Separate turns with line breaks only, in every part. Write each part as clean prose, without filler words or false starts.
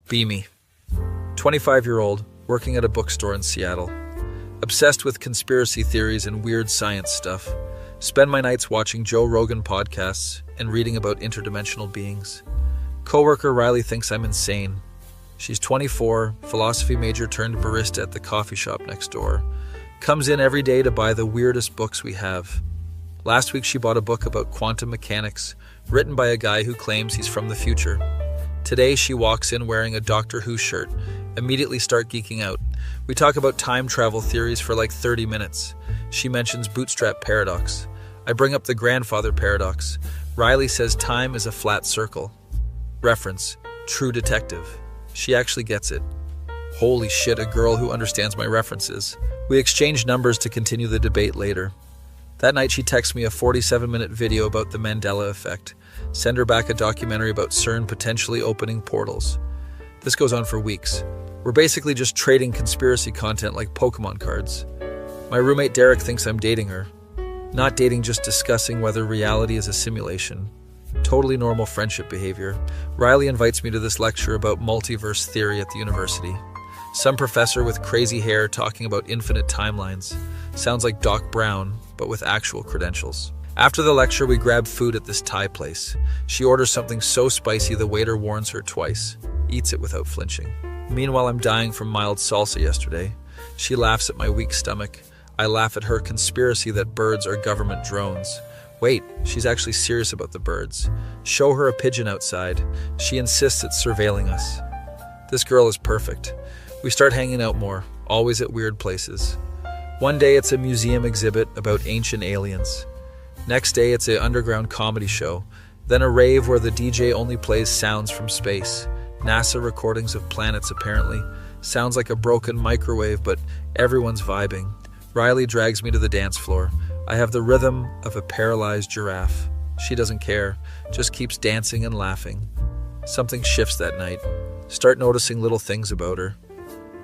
Beamy. 25-year-old, working at a bookstore in Seattle. Obsessed with conspiracy theories and weird science stuff. Spend my nights watching Joe Rogan podcasts and reading about interdimensional beings. Coworker Riley thinks I'm insane. She's 24, philosophy major turned barista at the coffee shop next door. Comes in every day to buy the weirdest books we have. Last week she bought a book about quantum mechanics, written by a guy who claims he's from the future. Today she walks in wearing a Doctor Who shirt. Immediately start geeking out. We talk about time travel theories for like 30 minutes. She mentions bootstrap paradox. I bring up the grandfather paradox. Riley says time is a flat circle. Reference, True Detective. She actually gets it. Holy shit, a girl who understands my references. We exchange numbers to continue the debate later. That night she texts me a 47-minute video about the Mandela effect. Send her back a documentary about CERN potentially opening portals. This goes on for weeks. We're basically just trading conspiracy content like Pokemon cards. My roommate Derek thinks I'm dating her. Not dating, just discussing whether reality is a simulation. Totally normal friendship behavior. Riley invites me to this lecture about multiverse theory at the university. Some professor with crazy hair talking about infinite timelines. Sounds like Doc Brown, but with actual credentials. After the lecture, we grab food at this Thai place. She orders something so spicy the waiter warns her twice. Eats it without flinching. Meanwhile, I'm dying from mild salsa yesterday. She laughs at my weak stomach. I laugh at her conspiracy that birds are government drones. Wait, she's actually serious about the birds. Show her a pigeon outside. She insists it's surveilling us. This girl is perfect. We start hanging out more, always at weird places. One day it's a museum exhibit about ancient aliens. Next day it's an underground comedy show. Then a rave where the DJ only plays sounds from space. NASA recordings of planets apparently. Sounds like a broken microwave, but everyone's vibing. Riley drags me to the dance floor. I have the rhythm of a paralyzed giraffe. She doesn't care, just keeps dancing and laughing. Something shifts that night. Start noticing little things about her.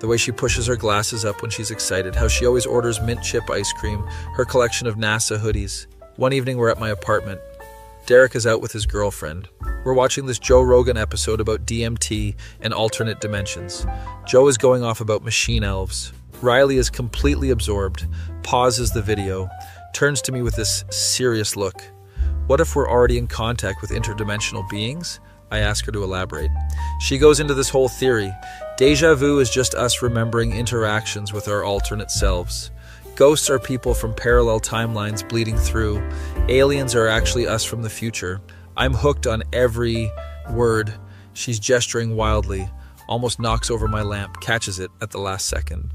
The way she pushes her glasses up when she's excited, how she always orders mint chip ice cream, her collection of NASA hoodies. One evening we're at my apartment. Derek is out with his girlfriend. We're watching this Joe Rogan episode about DMT and alternate dimensions. Joe is going off about machine elves. Riley is completely absorbed, pauses the video, turns to me with this serious look. What if we're already in contact with interdimensional beings? I ask her to elaborate. She goes into this whole theory. Deja vu is just us remembering interactions with our alternate selves. Ghosts are people from parallel timelines bleeding through. Aliens are actually us from the future. I'm hooked on every word. She's gesturing wildly, almost knocks over my lamp, catches it at the last second.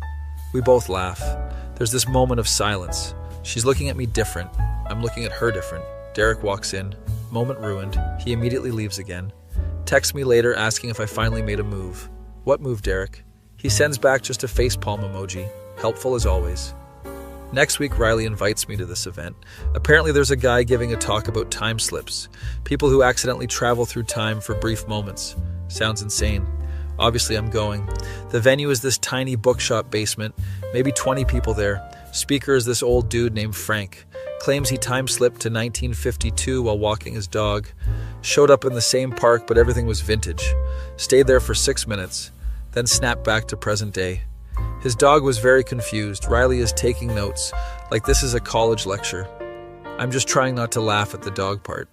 We both laugh. There's this moment of silence. She's looking at me different. I'm looking at her different. Derek walks in. Moment ruined. He immediately leaves again. Texts me later asking if I finally made a move. What move, Derek? He sends back just a facepalm emoji. Helpful as always. Next week, Riley invites me to this event. Apparently there's a guy giving a talk about time slips. People who accidentally travel through time for brief moments. Sounds insane. Obviously, I'm going. The venue is this tiny bookshop basement. Maybe 20 people there. Speaker is this old dude named Frank. Claims he time-slipped to 1952 while walking his dog. Showed up in the same park, but everything was vintage. Stayed there for 6 minutes, then snapped back to present day. His dog was very confused. Riley is taking notes, like this is a college lecture. I'm just trying not to laugh at the dog part.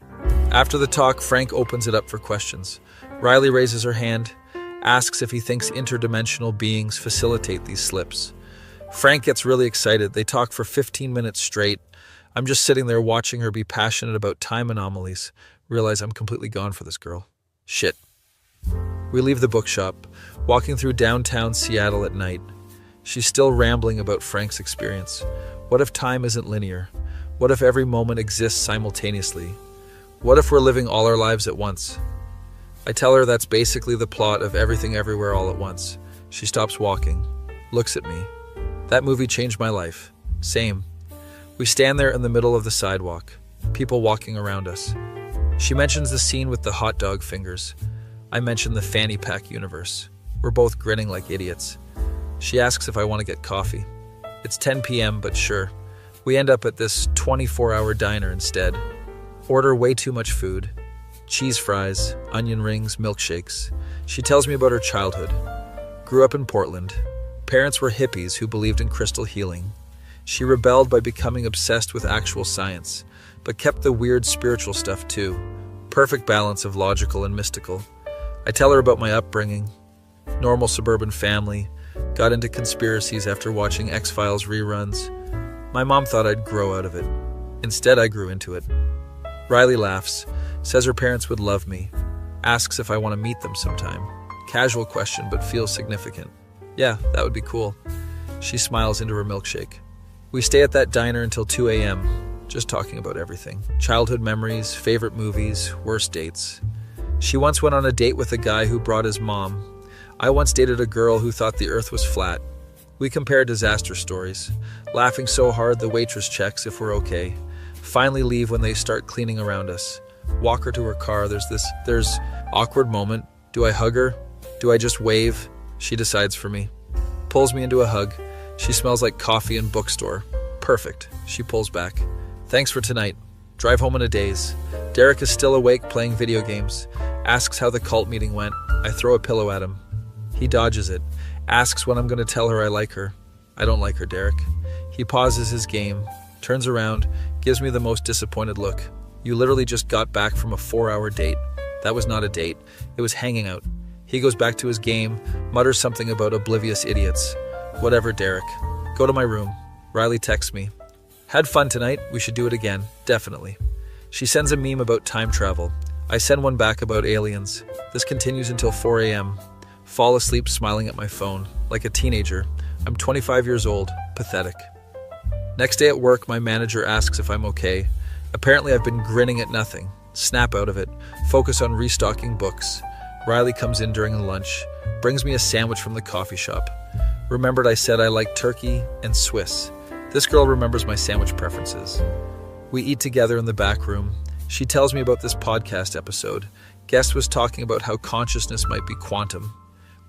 After the talk, Frank opens it up for questions. Riley raises her hand, asks if he thinks interdimensional beings facilitate these slips. Frank gets really excited. They talk for 15 minutes straight. I'm just sitting there watching her be passionate about time anomalies. Realize I'm completely gone for this girl. Shit. We leave the bookshop, walking through downtown Seattle at night. She's still rambling about Frank's experience. What if time isn't linear? What if every moment exists simultaneously? What if we're living all our lives at once? I tell her that's basically the plot of Everything Everywhere All at Once. She stops walking, looks at me. That movie changed my life. Same. We stand there in the middle of the sidewalk, people walking around us. She mentions the scene with the hot dog fingers. I mention the fanny pack universe. We're both grinning like idiots. She asks if I want to get coffee. It's 10 p.m., but sure. We end up at this 24-hour diner instead. Order way too much food. cheese fries, onion rings, milkshakes. She tells me about her childhood. Grew up in Portland. Parents were hippies who believed in crystal healing. She rebelled by becoming obsessed with actual science, but kept the weird spiritual stuff too. Perfect balance of logical and mystical. I tell her about my upbringing. Normal suburban family. Got into conspiracies after watching X-Files reruns. My mom thought I'd grow out of it. Instead, I grew into it. Riley laughs, says her parents would love me, asks if I want to meet them sometime. Casual question, but feels significant. Yeah, that would be cool. She smiles into her milkshake. We stay at that diner until 2 a.m., just talking about everything. Childhood memories, favorite movies, worst dates. She once went on a date with a guy who brought his mom. I once dated a girl who thought the earth was flat. We compare disaster stories, laughing so hard the waitress checks if we're okay. Finally leave when they start cleaning around us. Walk her to her car. There's awkward moment. Do I hug her? Do I just wave? She decides for me. Pulls me into a hug. She smells like coffee and bookstore. Perfect. She pulls back. Thanks for tonight. Drive home in a daze. Derek is still awake playing video games. Asks how the cult meeting went. I throw a pillow at him. He dodges it. Asks when I'm going to tell her I like her. I don't like her, Derek. He pauses his game. Turns around. Gives me the most disappointed look. You literally just got back from a 4-hour date. That was not a date. It was hanging out. He goes back to his game, mutters something about oblivious idiots. Whatever, Derek. Go to my room. Riley texts me. Had fun tonight. We should do it again. Definitely. She sends a meme about time travel. I send one back about aliens. This continues until 4 a.m. Fall asleep smiling at my phone. Like a teenager. I'm 25 years old. Pathetic. Next day at work, my manager asks if I'm okay. Apparently I've been grinning at nothing. Snap out of it. Focus on restocking books. Riley comes in during lunch. Brings me a sandwich from the coffee shop. Remembered I said I like turkey and Swiss. This girl remembers my sandwich preferences. We eat together in the back room. She tells me about this podcast episode. Guest was talking about how consciousness might be quantum.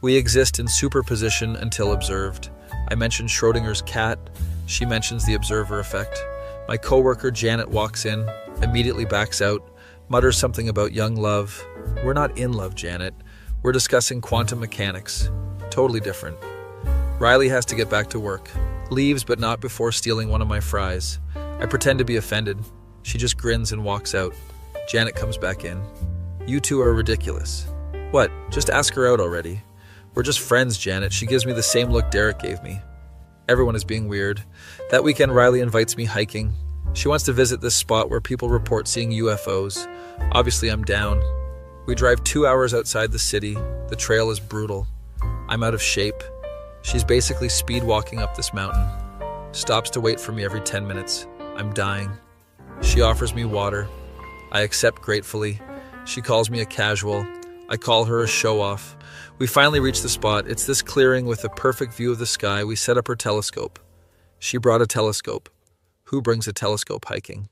We exist in superposition until observed. I mentioned Schrodinger's cat. She mentions the observer effect. My coworker Janet walks in, immediately backs out, mutters something about young love. We're not in love, Janet. We're discussing quantum mechanics. Totally different. Riley has to get back to work. Leaves, but not before stealing one of my fries. I pretend to be offended. She just grins and walks out. Janet comes back in. You two are ridiculous. What? Just ask her out already. We're just friends, Janet. She gives me the same look Derek gave me. Everyone is being weird. That weekend, Riley invites me hiking. She wants to visit this spot where people report seeing UFOs. Obviously, I'm down. We drive 2 hours outside the city. The trail is brutal. I'm out of shape. She's basically speed walking up this mountain. Stops to wait for me every 10 minutes. I'm dying. She offers me water. I accept gratefully. She calls me a casual. I call her a show-off. We finally reach the spot. It's this clearing with a perfect view of the sky. We set up her telescope. She brought a telescope. Who brings a telescope hiking?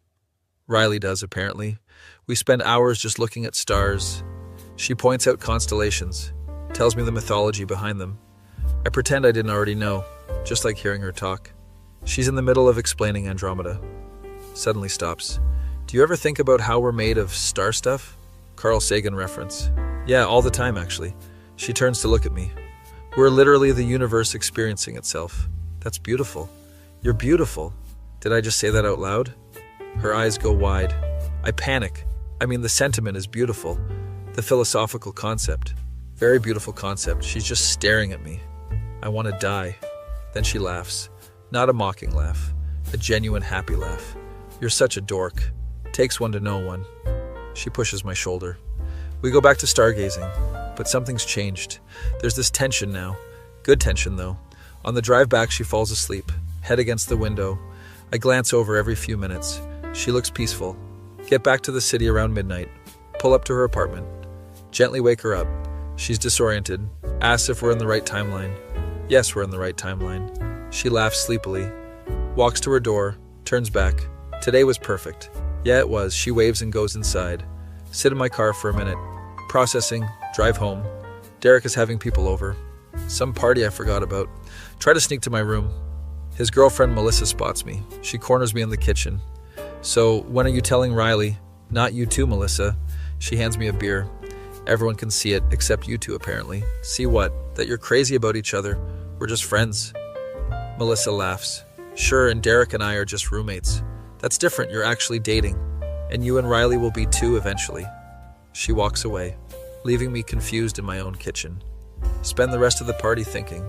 Riley does, apparently. We spend hours just looking at stars. She points out constellations, tells me the mythology behind them. I pretend I didn't already know, just like hearing her talk. She's in the middle of explaining Andromeda. Suddenly stops. Do you ever think about how we're made of star stuff? Carl Sagan reference. Yeah, all the time, actually. She turns to look at me. We're literally the universe experiencing itself. That's beautiful. You're beautiful. Did I just say that out loud? Her eyes go wide. I panic. I mean, the sentiment is beautiful. The philosophical concept. Very beautiful concept. She's just staring at me. I want to die. Then she laughs. Not a mocking laugh. A genuine happy laugh. You're such a dork. Takes one to know one. She pushes my shoulder. We go back to stargazing. But something's changed. There's this tension now. Good tension, though. On the drive back, she falls asleep, head against the window. I glance over every few minutes. She looks peaceful. Get back to the city around midnight. Pull up to her apartment. Gently wake her up. She's disoriented. Asks if we're in the right timeline. Yes, we're in the right timeline. She laughs sleepily. Walks to her door. Turns back. Today was perfect. Yeah, it was. She waves and goes inside. Sit in my car for a minute. Processing. Drive home. Derek is having people over. Some party I forgot about. Try to sneak to my room. His girlfriend Melissa spots me. She corners me in the kitchen. So, when are you telling Riley? Not you too, Melissa. She hands me a beer. Everyone can see it, except you two apparently. See what? That you're crazy about each other. We're just friends. Melissa laughs. Sure, and Derek and I are just roommates. That's different, you're actually dating. And you and Riley will be too eventually. She walks away, leaving me confused in my own kitchen. Spend the rest of the party thinking,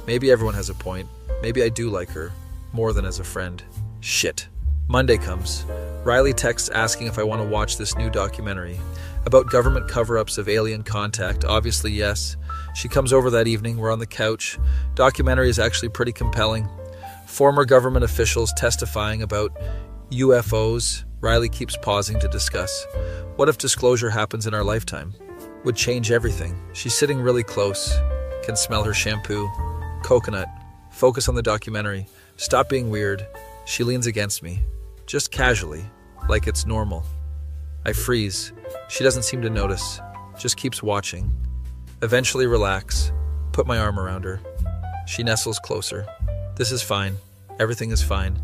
maybe everyone has a point. Maybe I do like her, more than as a friend. Shit. Monday comes. Riley texts asking if I want to watch this new documentary about government cover-ups of alien contact. Obviously, yes. She comes over that evening. We're on the couch. Documentary is actually pretty compelling. Former government officials testifying about UFOs. Riley keeps pausing to discuss. What if disclosure happens in our lifetime? Would change everything. She's sitting really close. Can smell her shampoo. Coconut. Focus on the documentary. Stop being weird. She leans against me. Just casually. Like it's normal. I freeze. She doesn't seem to notice. Just keeps watching. Eventually relax. Put my arm around her. She nestles closer. This is fine. Everything is fine.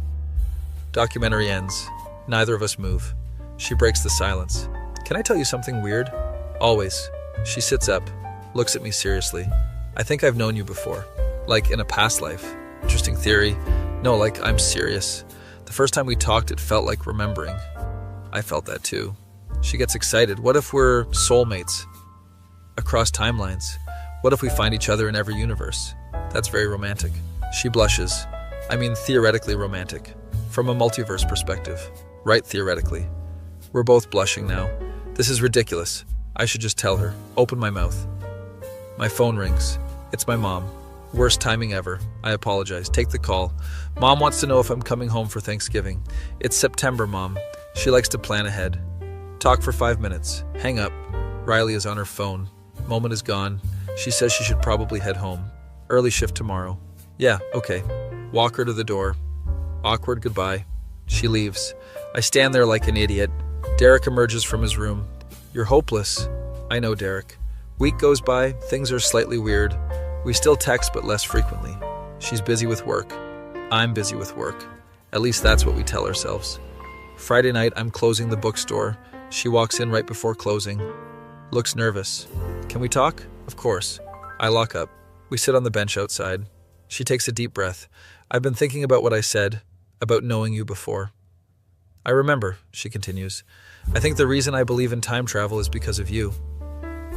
Documentary ends. Neither of us move. She breaks the silence. Can I tell you something weird? Always. She sits up. Looks at me seriously. I think I've known you before. Like in a past life. Interesting theory. No, like I'm serious. The first time we talked, it felt like remembering. I felt that too. She gets excited. What if we're soulmates? Across timelines. What if we find each other in every universe? That's very romantic. She blushes. I mean theoretically romantic. From a multiverse perspective. Right, theoretically. We're both blushing now. This is ridiculous. I should just tell her. Open my mouth. My phone rings. It's my mom. Worst timing ever. I apologize. Take the call. Mom wants to know if I'm coming home for Thanksgiving. It's September, Mom. She likes to plan ahead. Talk for 5 minutes. Hang up. Riley is on her phone. Moment is gone. She says she should probably head home. Early shift tomorrow. Yeah, okay. Walk her to the door. Awkward goodbye. She leaves. I stand there like an idiot. Derek emerges from his room. You're hopeless. I know, Derek. Week goes by. Things are slightly weird. We still text, but less frequently. She's busy with work. I'm busy with work. At least that's what we tell ourselves. Friday night, I'm closing the bookstore. She walks in right before closing. Looks nervous. Can we talk? Of course. I lock up. We sit on the bench outside. She takes a deep breath. I've been thinking about what I said, about knowing you before. I remember, she continues. I think the reason I believe in time travel is because of you.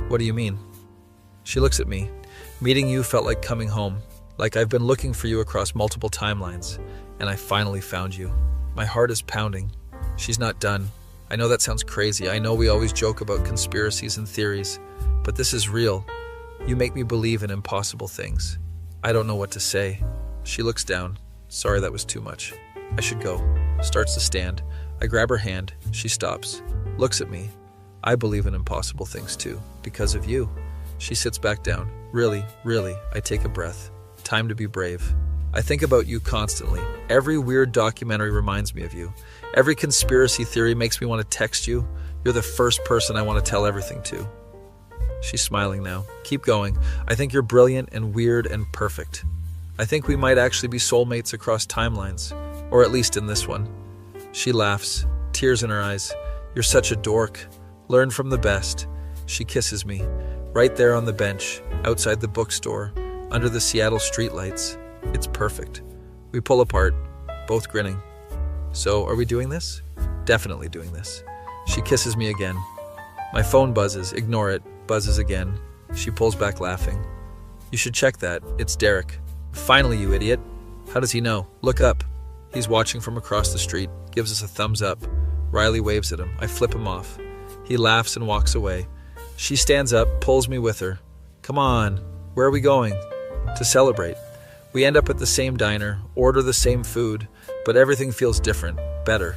What do you mean? She looks at me. Meeting you felt like coming home, like I've been looking for you across multiple timelines, and I finally found you. My heart is pounding. She's not done. I know that sounds crazy. I know we always joke about conspiracies and theories, but this is real. You make me believe in impossible things. I don't know what to say. She looks down. Sorry, that was too much. I should go. Starts to stand. I grab her hand. She stops. Looks at me. I believe in impossible things too, because of you. She sits back down. Really, I take a breath. Time to be brave. I think about you constantly. Every weird documentary reminds me of you. Every conspiracy theory makes me want to text you. You're the first person I want to tell everything to. She's smiling now. Keep going. I think you're brilliant and weird and perfect. I think we might actually be soulmates across timelines, or at least in this one. She laughs, tears in her eyes. You're such a dork. Learn from the best. She kisses me. Right there on the bench, outside the bookstore, under the Seattle streetlights. It's perfect. We pull apart, both grinning. So, are we doing this? Definitely doing this. She kisses me again. My phone buzzes. Ignore it. Buzzes again. She pulls back laughing. You should check that. It's Derek. Finally, you idiot. How does he know? Look up. He's watching from across the street. Gives us a thumbs up. Riley waves at him. I flip him off. He laughs and walks away. She stands up, pulls me with her. Come on, where are we going? To celebrate. We end up at the same diner, order the same food, but everything feels different, better.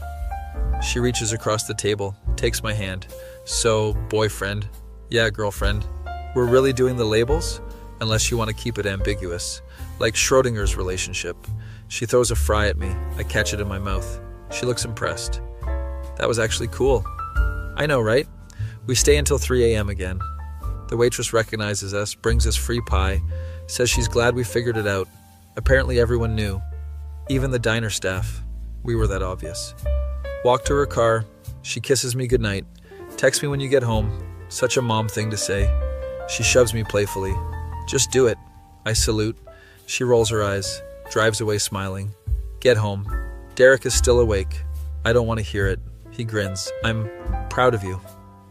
She reaches across the table, takes my hand. So, boyfriend. Yeah, girlfriend. We're really doing the labels? Unless you want to keep it ambiguous. Like Schrodinger's relationship. She throws a fry at me. I catch it in my mouth. She looks impressed. That was actually cool. I know, right? We stay until 3 a.m. again. The waitress recognizes us, brings us free pie, says she's glad we figured it out. Apparently everyone knew. Even the diner staff. We were that obvious. Walk to her car. She kisses me goodnight. Text me when you get home. Such a mom thing to say. She shoves me playfully. Just do it. I salute. She rolls her eyes, drives away smiling. Get home. Derek is still awake. I don't want to hear it. He grins. I'm proud of you.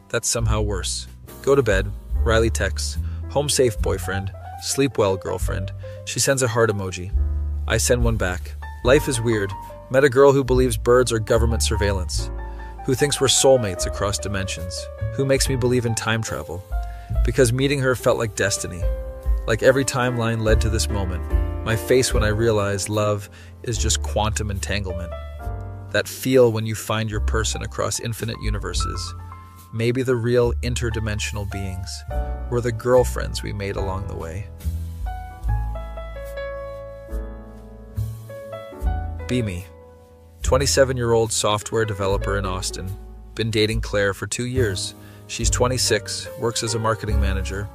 That's somehow worse. Go to bed. Riley texts. Home safe, boyfriend. Sleep well, girlfriend. She sends a heart emoji. I send one back. Life is weird. Met a girl who believes birds are government surveillance. Who thinks we're soulmates across dimensions. Who makes me believe in time travel. Because meeting her felt like destiny. Like every timeline led to this moment. My face when I realized love is just quantum entanglement. That feel when you find your person across infinite universes. Maybe the real interdimensional beings were the girlfriends we made along the way. Be me. 27-year-old software developer in Austin. Been dating Claire for 2 years. She's 26, works as a marketing manager.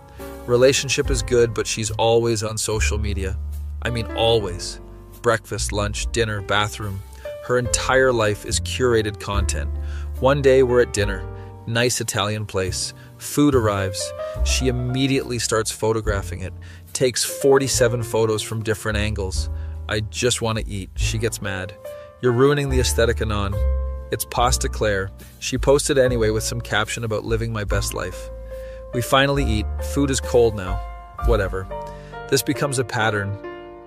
Relationship is good, but she's always on social media. I mean always. Breakfast, lunch, dinner, bathroom. Her entire life is curated content. One day we're at dinner. Nice Italian place. Food arrives. She immediately starts photographing it. Takes 47 photos from different angles. I just want to eat. She gets mad. You're ruining the aesthetic, Anon. It's pasta Claire. She posted anyway with some caption about living my best life. We finally eat. Food is cold now. Whatever. This becomes a pattern.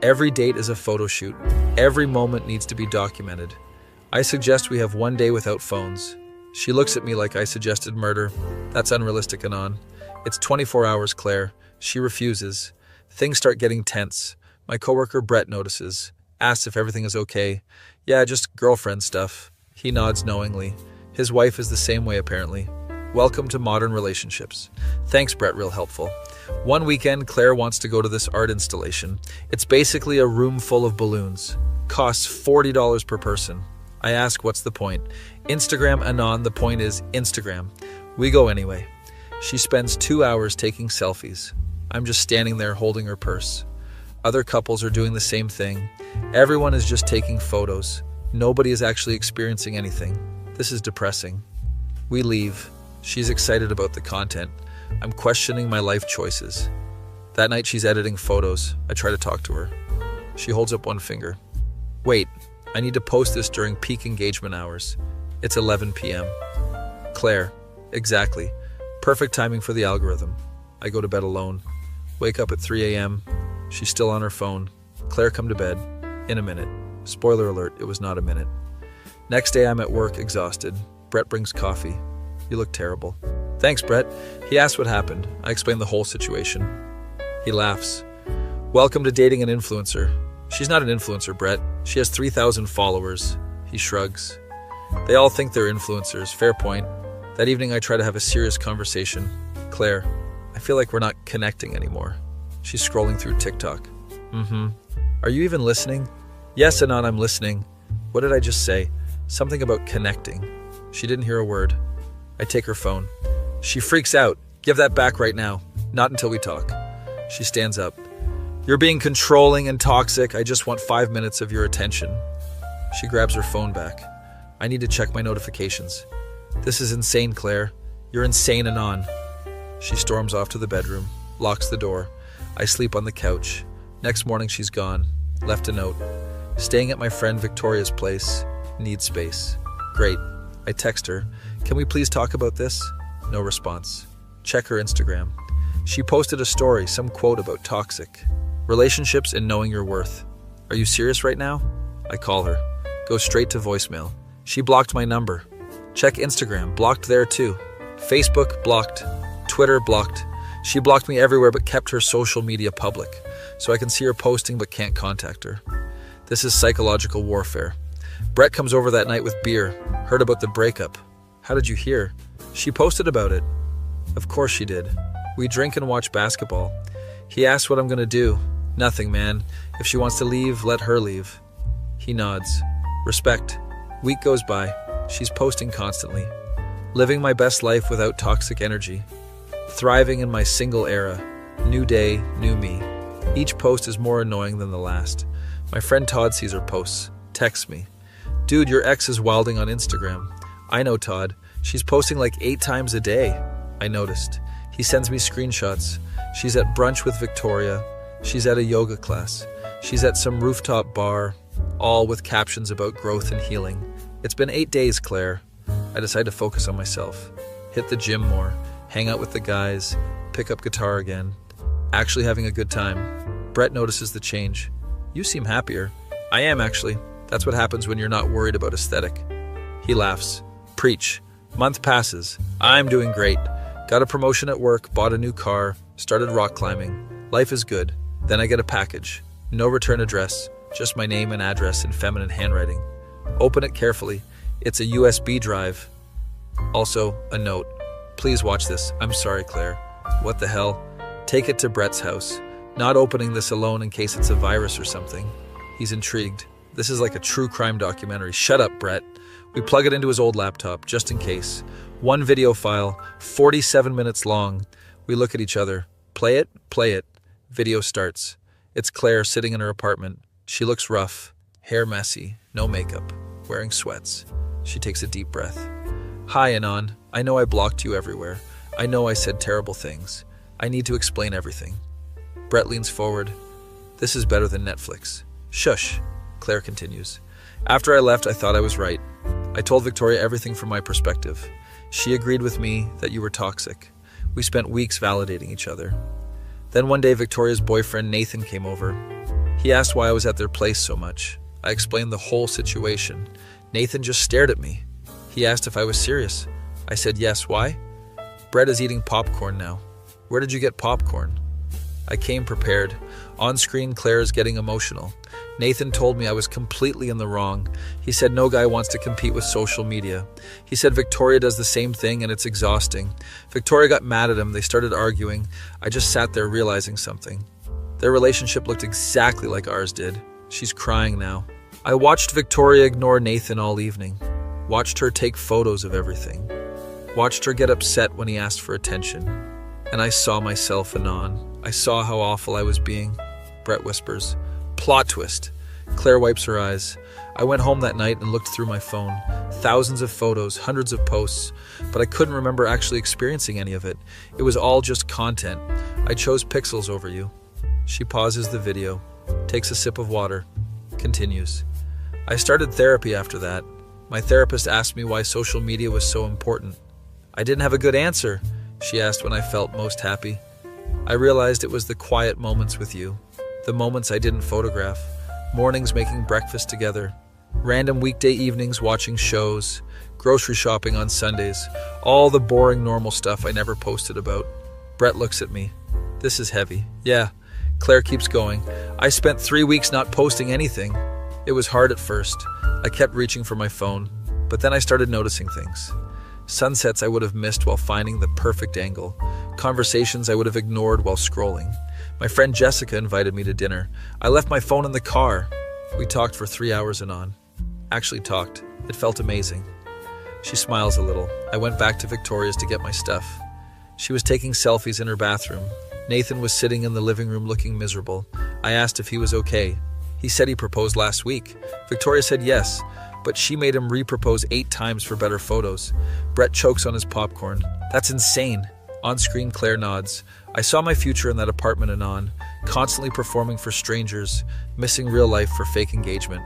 Every date is a photo shoot. Every moment needs to be documented. I suggest we have one day without phones. She looks at me like I suggested murder. That's unrealistic, Anon. It's 24 hours, Claire. She refuses. Things start getting tense. My coworker Brett notices. Asks if everything is okay. Yeah, just girlfriend stuff. He nods knowingly. His wife is the same way, apparently. Welcome to modern relationships. Thanks, Brett, real helpful. One weekend, Claire wants to go to this art installation. It's basically a room full of balloons. Costs $40 per person. I ask, what's the point? Instagram, Anon, the point is Instagram. We go anyway. She spends 2 hours taking selfies. I'm just standing there holding her purse. Other couples are doing the same thing. Everyone is just taking photos. Nobody is actually experiencing anything. This is depressing. We leave. She's excited about the content. I'm questioning my life choices. That night she's editing photos. I try to talk to her. She holds up one finger. Wait, I need to post this during peak engagement hours. It's 11 p.m. Claire, exactly. Perfect timing for the algorithm. I go to bed alone. Wake up at 3 a.m. She's still on her phone. Claire, come to bed. In a minute. Spoiler alert, it was not a minute. Next day I'm at work, exhausted. Brett brings coffee. You look terrible. Thanks, Brett. He asks what happened. I explain the whole situation. He laughs. Welcome to dating an influencer. She's not an influencer, Brett. She has 3,000 followers. He shrugs. They all think they're influencers. Fair point. That evening I try to have a serious conversation. Claire, I feel like we're not connecting anymore. She's scrolling through TikTok. Are you even listening? Yes, Anon, I'm listening. What did I just say? Something about connecting. She didn't hear a word. I take her phone. She freaks out. Give that back right now. Not until we talk. She stands up. You're being controlling and toxic. I just want 5 minutes of your attention. She grabs her phone back. I need to check my notifications. This is insane, Claire. You're insane, Anon. She storms off to the bedroom, locks the door. I sleep on the couch. Next morning she's gone. Left a note. Staying at my friend Victoria's place. Need space. Great. I text her. Can we please talk about this? No response. Check her Instagram. She posted a story, some quote about toxic. Relationships and knowing your worth. Are you serious right now? I call her. Go straight to voicemail. She blocked my number. Check Instagram. Blocked there too. Facebook blocked. Twitter blocked. She blocked me everywhere but kept her social media public. So I can see her posting but can't contact her. This is psychological warfare. Brett comes over that night with beer. Heard about the breakup. How did you hear? She posted about it. Of course she did. We drink and watch basketball. He asks what I'm gonna do. Nothing, man. If she wants to leave, let her leave. He nods. Respect. Week goes by. She's posting constantly. Living my best life without toxic energy. Thriving in my single era. New day, new me. Each post is more annoying than the last. My friend Todd sees her posts. Texts me. Dude, your ex is wilding on Instagram. I know, Todd. She's posting like 8 times a day, I noticed. He sends me screenshots. She's at brunch with Victoria. She's at a yoga class. She's at some rooftop bar, all with captions about growth and healing. It's been 8 days, Claire. I decide to focus on myself. Hit the gym more, hang out with the guys, pick up guitar again. Actually having a good time. Brett notices the change. You seem happier. I am, actually. That's what happens when you're not worried about aesthetic. He laughs. Preach. Month passes. I'm doing great. Got a promotion at work, bought a new car, started rock climbing. Life is good. Then I get a package. No return address, just my name and address in feminine handwriting. Open it carefully. It's a USB drive. Also, a note. Please watch this. I'm sorry, Claire. What the hell? Take it to Brett's house. Not opening this alone in case it's a virus or something. He's intrigued. This is like a true crime documentary. Shut up, Brett. We plug it into his old laptop, just in case. One video file, 47 minutes long. We look at each other. Play it, play it. Video starts. It's Claire sitting in her apartment. She looks rough, hair messy, no makeup, wearing sweats. She takes a deep breath. Hi, Anon. I know I blocked you everywhere. I know I said terrible things. I need to explain everything. Brett leans forward. This is better than Netflix. Shush, Claire continues. After I left, I thought I was right. I told Victoria everything from my perspective. She agreed with me that you were toxic. We spent weeks validating each other. Then one day, Victoria's boyfriend, Nathan, came over. He asked why I was at their place so much. I explained the whole situation. Nathan just stared at me. He asked if I was serious. I said yes. Why? Brett is eating popcorn now. Where did you get popcorn? I came prepared. On screen, Claire is getting emotional. Nathan told me I was completely in the wrong. He said no guy wants to compete with social media. He said Victoria does the same thing and it's exhausting. Victoria got mad at him. They started arguing. I just sat there realizing something. Their relationship looked exactly like ours did. She's crying now. I watched Victoria ignore Nathan all evening. Watched her take photos of everything. Watched her get upset when he asked for attention. And I saw myself anon. I saw how awful I was being. Brett whispers. Plot twist. Claire wipes her eyes. I went home that night and looked through my phone. Thousands of photos, hundreds of posts, but I couldn't remember actually experiencing any of it. It was all just content. I chose pixels over you. She pauses the video, takes a sip of water, continues. I started therapy after that. My therapist asked me why social media was so important. I didn't have a good answer, she asked when I felt most happy. I realized it was the quiet moments with you, the moments I didn't photograph, mornings making breakfast together, random weekday evenings watching shows, grocery shopping on Sundays, all the boring normal stuff I never posted about. Brett looks at me. This is heavy. Yeah, Claire keeps going. I spent 3 weeks not posting anything. It was hard at first. I kept reaching for my phone, but then I started noticing things. Sunsets I would have missed while finding the perfect angle. Conversations I would have ignored while scrolling. My friend Jessica invited me to dinner. I left my phone in the car. We talked for 3 hours and on. Actually talked. It felt amazing. She smiles a little. I went back to Victoria's to get my stuff. She was taking selfies in her bathroom. Nathan was sitting in the living room looking miserable. I asked if he was okay. He said he proposed last week. Victoria said yes, but she made him re-propose 8 times for better photos. Brett chokes on his popcorn. That's insane. On screen, Claire nods. I saw my future in that apartment anon, constantly performing for strangers, missing real life for fake engagement.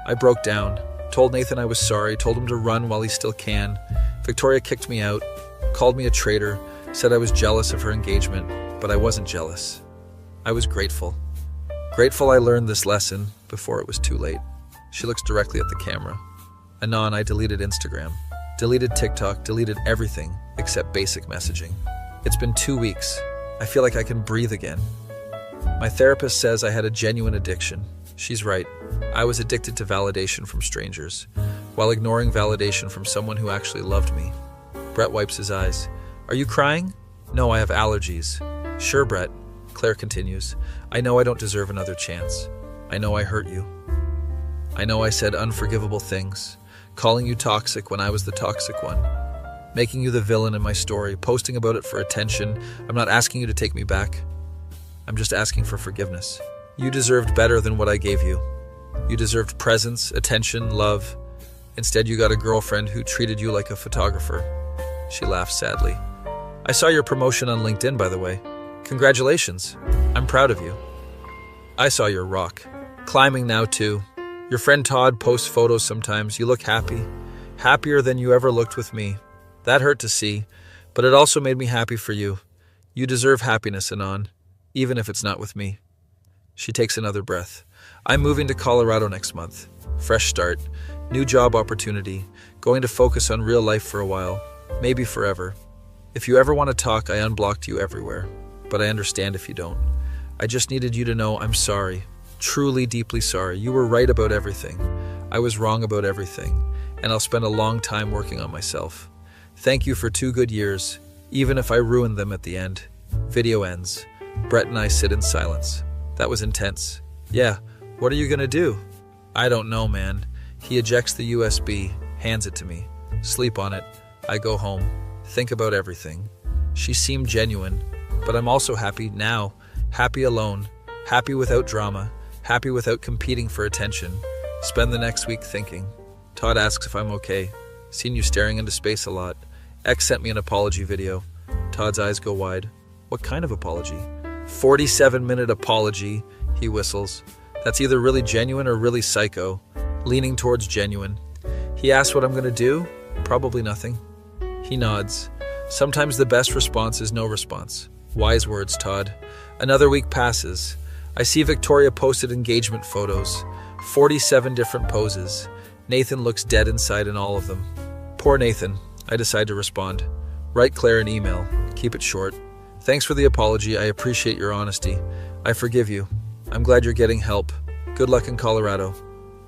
I broke down, told Nathan I was sorry, told him to run while he still can. Victoria kicked me out, called me a traitor, said I was jealous of her engagement, but I wasn't jealous. I was grateful. Grateful I learned this lesson before it was too late. She looks directly at the camera. Anon, I deleted Instagram, deleted TikTok, deleted everything except basic messaging. It's been 2 weeks. I feel like I can breathe again. My therapist says I had a genuine addiction. She's right. I was addicted to validation from strangers, while ignoring validation from someone who actually loved me. Brett wipes his eyes. Are you crying? No, I have allergies. Sure, Brett. Claire continues. I know I don't deserve another chance. I know I hurt you. I know I said unforgivable things, calling you toxic when I was the toxic one, making you the villain in my story, posting about it for attention. I'm not asking you to take me back. I'm just asking for forgiveness. You deserved better than what I gave you. You deserved presence, attention, love. Instead, you got a girlfriend who treated you like a photographer. She laughed sadly. I saw your promotion on LinkedIn, by the way. Congratulations. I'm proud of you. I saw your rock. Climbing now, too. Your friend Todd posts photos sometimes. You look happy. Happier than you ever looked with me. That hurt to see, but it also made me happy for you. You deserve happiness, Anon, even if it's not with me. She takes another breath. I'm moving to Colorado next month. Fresh start. New job opportunity. Going to focus on real life for a while. Maybe forever. If you ever want to talk, I unblocked you everywhere. But I understand if you don't. I just needed you to know I'm sorry. Truly, deeply sorry. You were right about everything. I was wrong about everything. And I'll spend a long time working on myself. Thank you for 2 good years, even if I ruined them at the end. Video ends. Brett and I sit in silence. That was intense. Yeah, what are you gonna do? I don't know, man. He ejects the USB, hands it to me. Sleep on it. I go home. Think about everything. She seemed genuine, but I'm also happy now. Happy alone. Happy without drama. Happy without competing for attention. Spend the next week thinking. Todd asks if I'm okay. Seen you staring into space a lot. X sent me an apology video. Todd's eyes go wide. What kind of apology? 47-minute apology, he whistles. That's either really genuine or really psycho. Leaning towards genuine. He asks what I'm gonna do? Probably nothing. He nods. Sometimes the best response is no response. Wise words, Todd. Another week passes. I see Victoria posted engagement photos. 47 different poses. Nathan looks dead inside in all of them. Poor Nathan. I decide to respond. Write Claire an email. Keep it short. Thanks for the apology. I appreciate your honesty. I forgive you. I'm glad you're getting help. Good luck in Colorado.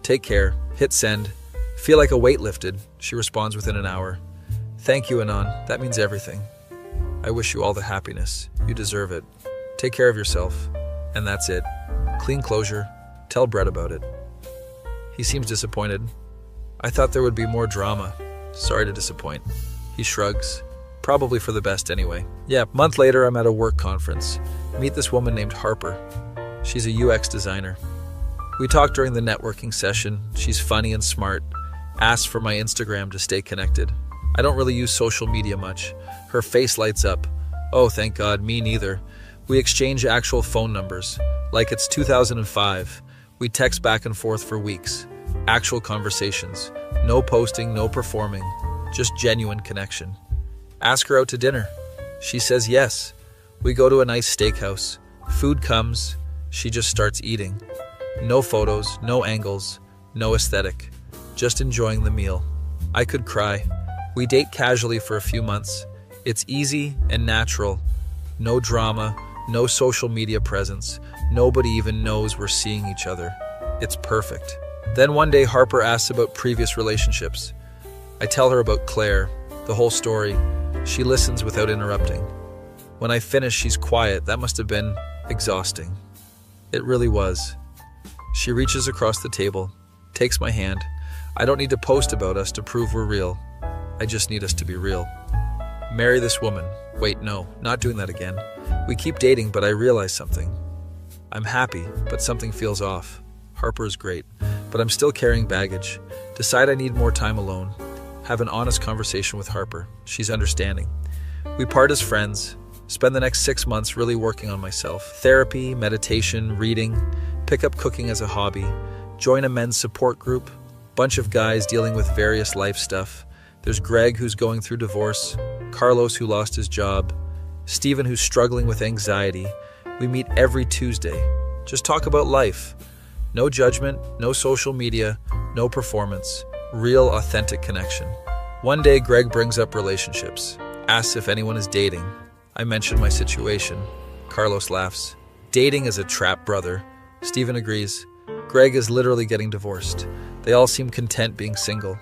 Take care. Hit send. Feel like a weight lifted. She responds within an hour. Thank you, Anon. That means everything. I wish you all the happiness. You deserve it. Take care of yourself. And that's it. Clean closure. Tell Brett about it. He seems disappointed. I thought there would be more drama. Sorry to disappoint. He shrugs. Probably for the best anyway. Yeah, a month later I'm at a work conference. Meet this woman named Harper. She's a UX designer. We talk during the networking session. She's funny and smart. Asks for my Instagram to stay connected. I don't really use social media much. Her face lights up. Oh, thank God, me neither. We exchange actual phone numbers. Like it's 2005. We text back and forth for weeks. Actual conversations. No posting, no performing. Just genuine connection. Ask her out to dinner. She says yes. We go to a nice steakhouse. Food comes. She just starts eating. No photos, no angles, no aesthetic. Just enjoying the meal. I could cry. We date casually for a few months. It's easy and natural. No drama, no social media presence. Nobody even knows we're seeing each other. It's perfect. Then one day Harper asks about previous relationships. I tell her about Claire, the whole story. She listens without interrupting. When I finish, she's quiet. That must have been exhausting. It really was. She reaches across the table, takes my hand. I don't need to post about us to prove we're real. I just need us to be real. Marry this woman. Wait, no, not doing that again. We keep dating, but I realize something. I'm happy, but something feels off. Harper is great, but I'm still carrying baggage. Decide I need more time alone. Have an honest conversation with Harper. She's understanding. We part as friends. Spend the next 6 months really working on myself. Therapy, meditation, reading. Pick up cooking as a hobby. Join a men's support group. Bunch of guys dealing with various life stuff. There's Greg, who's going through divorce. Carlos, who lost his job. Steven, who's struggling with anxiety. We meet every Tuesday. Just talk about life. No judgment, no social media, no performance. Real, authentic connection. One day, Greg brings up relationships. Asks if anyone is dating. I mention my situation. Carlos laughs. Dating is a trap, brother. Steven agrees. Greg is literally getting divorced. They all seem content being single.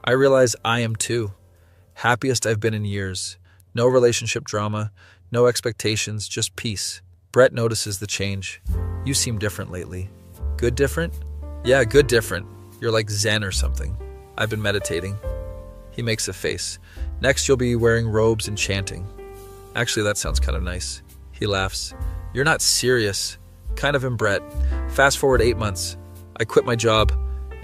I realize I am too. Happiest I've been in years. No relationship drama, no expectations, just peace. Brett notices the change. You seem different lately. Good different? Yeah, good different. You're like Zen or something. I've been meditating. He makes a face. Next you'll be wearing robes and chanting. Actually, that sounds kind of nice. He laughs. You're not serious. Kind of am Brett. Fast forward 8 months. I quit my job.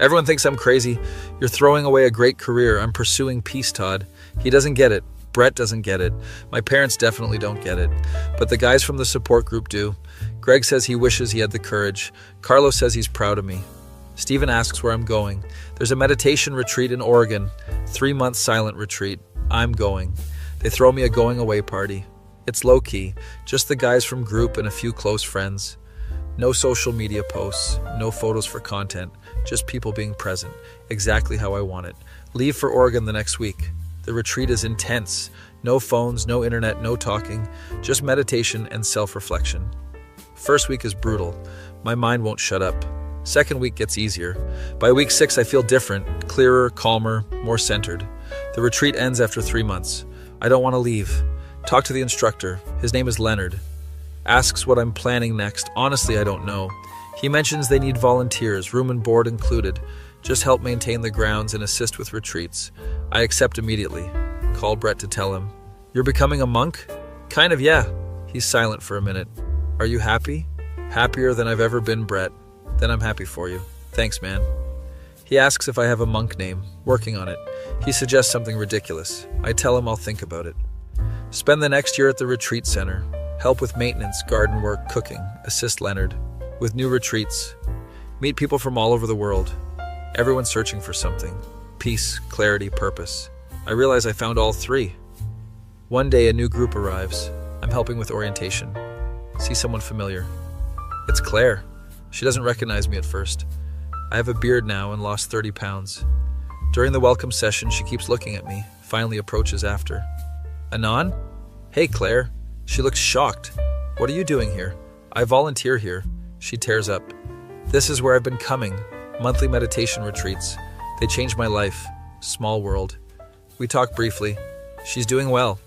Everyone thinks I'm crazy. You're throwing away a great career. I'm pursuing peace, Todd. He doesn't get it. Brett doesn't get it. My parents definitely don't get it. But the guys from the support group do. Greg says he wishes he had the courage. Carlos says he's proud of me. Stephen asks where I'm going. There's a meditation retreat in Oregon. 3-month silent retreat. I'm going. They throw me a going away party. It's low-key. Just the guys from group and a few close friends. No social media posts. No photos for content. Just people being present. Exactly how I want it. Leave for Oregon the next week. The retreat is intense. No phones, no internet, no talking. Just meditation and self-reflection. First week is brutal. My mind won't shut up. Second week gets easier. By week 6, I feel different, clearer, calmer, more centered. The retreat ends after 3 months. I don't want to leave. Talk to the instructor. His name is Leonard. Asks what I'm planning next. Honestly, I don't know. He mentions they need volunteers, room and board included. Just help maintain the grounds and assist with retreats. I accept immediately. Call Brett to tell him. You're becoming a monk? Kind of, yeah. He's silent for a minute. Are you happy? Happier than I've ever been, Brett. Then I'm happy for you. Thanks, man. He asks if I have a monk name. Working on it. He suggests something ridiculous. I tell him I'll think about it. Spend the next year at the retreat center. Help with maintenance, garden work, cooking. Assist Leonard. With new retreats. Meet people from all over the world. Everyone's searching for something. Peace, clarity, purpose. I realize I found all 3. One day a new group arrives. I'm helping with orientation. See someone familiar. It's Claire. She doesn't recognize me at first. I have a beard now and lost 30 pounds. During the welcome session, she keeps looking at me, finally approaches after. Anon? Hey, Claire. She looks shocked. What are you doing here? I volunteer here. She tears up. This is where I've been coming. Monthly meditation retreats. They changed my life. Small world. We talk briefly. She's doing well.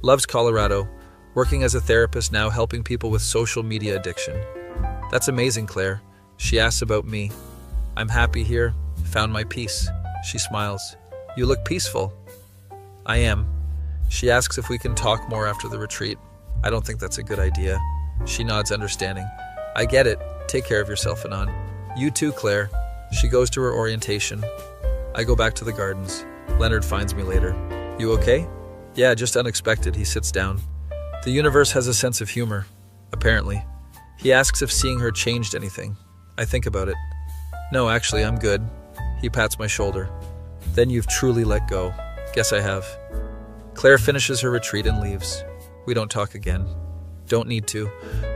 Loves Colorado. Working as a therapist now, helping people with social media addiction. That's amazing, Claire. She asks about me. I'm happy here. Found my peace. She smiles. You look peaceful. I am. She asks if we can talk more after the retreat. I don't think that's a good idea. She nods understanding. I get it. Take care of yourself, Anon. You too, Claire. She goes to her orientation. I go back to the gardens. Leonard finds me later. You okay? Yeah, just unexpected. He sits down. The universe has a sense of humor, apparently. He asks if seeing her changed anything. I think about it. No, actually, I'm good. He pats my shoulder. Then you've truly let go. Guess I have. Claire finishes her retreat and leaves. We don't talk again. Don't need to.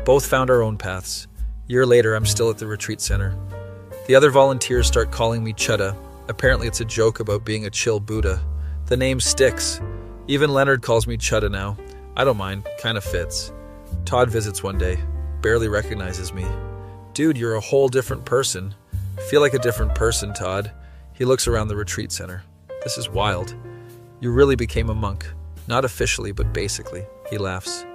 Both found our own paths. Year later, I'm still at the retreat center. The other volunteers start calling me Chudda. Apparently it's a joke about being a chill Buddha. The name sticks. Even Leonard calls me Chudda now. I don't mind, kind of fits. Todd visits one day. Barely recognizes me. Dude, you're a whole different person. Feel like a different person, Todd. He looks around the retreat center. This is wild. You really became a monk. Not officially, but basically. He laughs.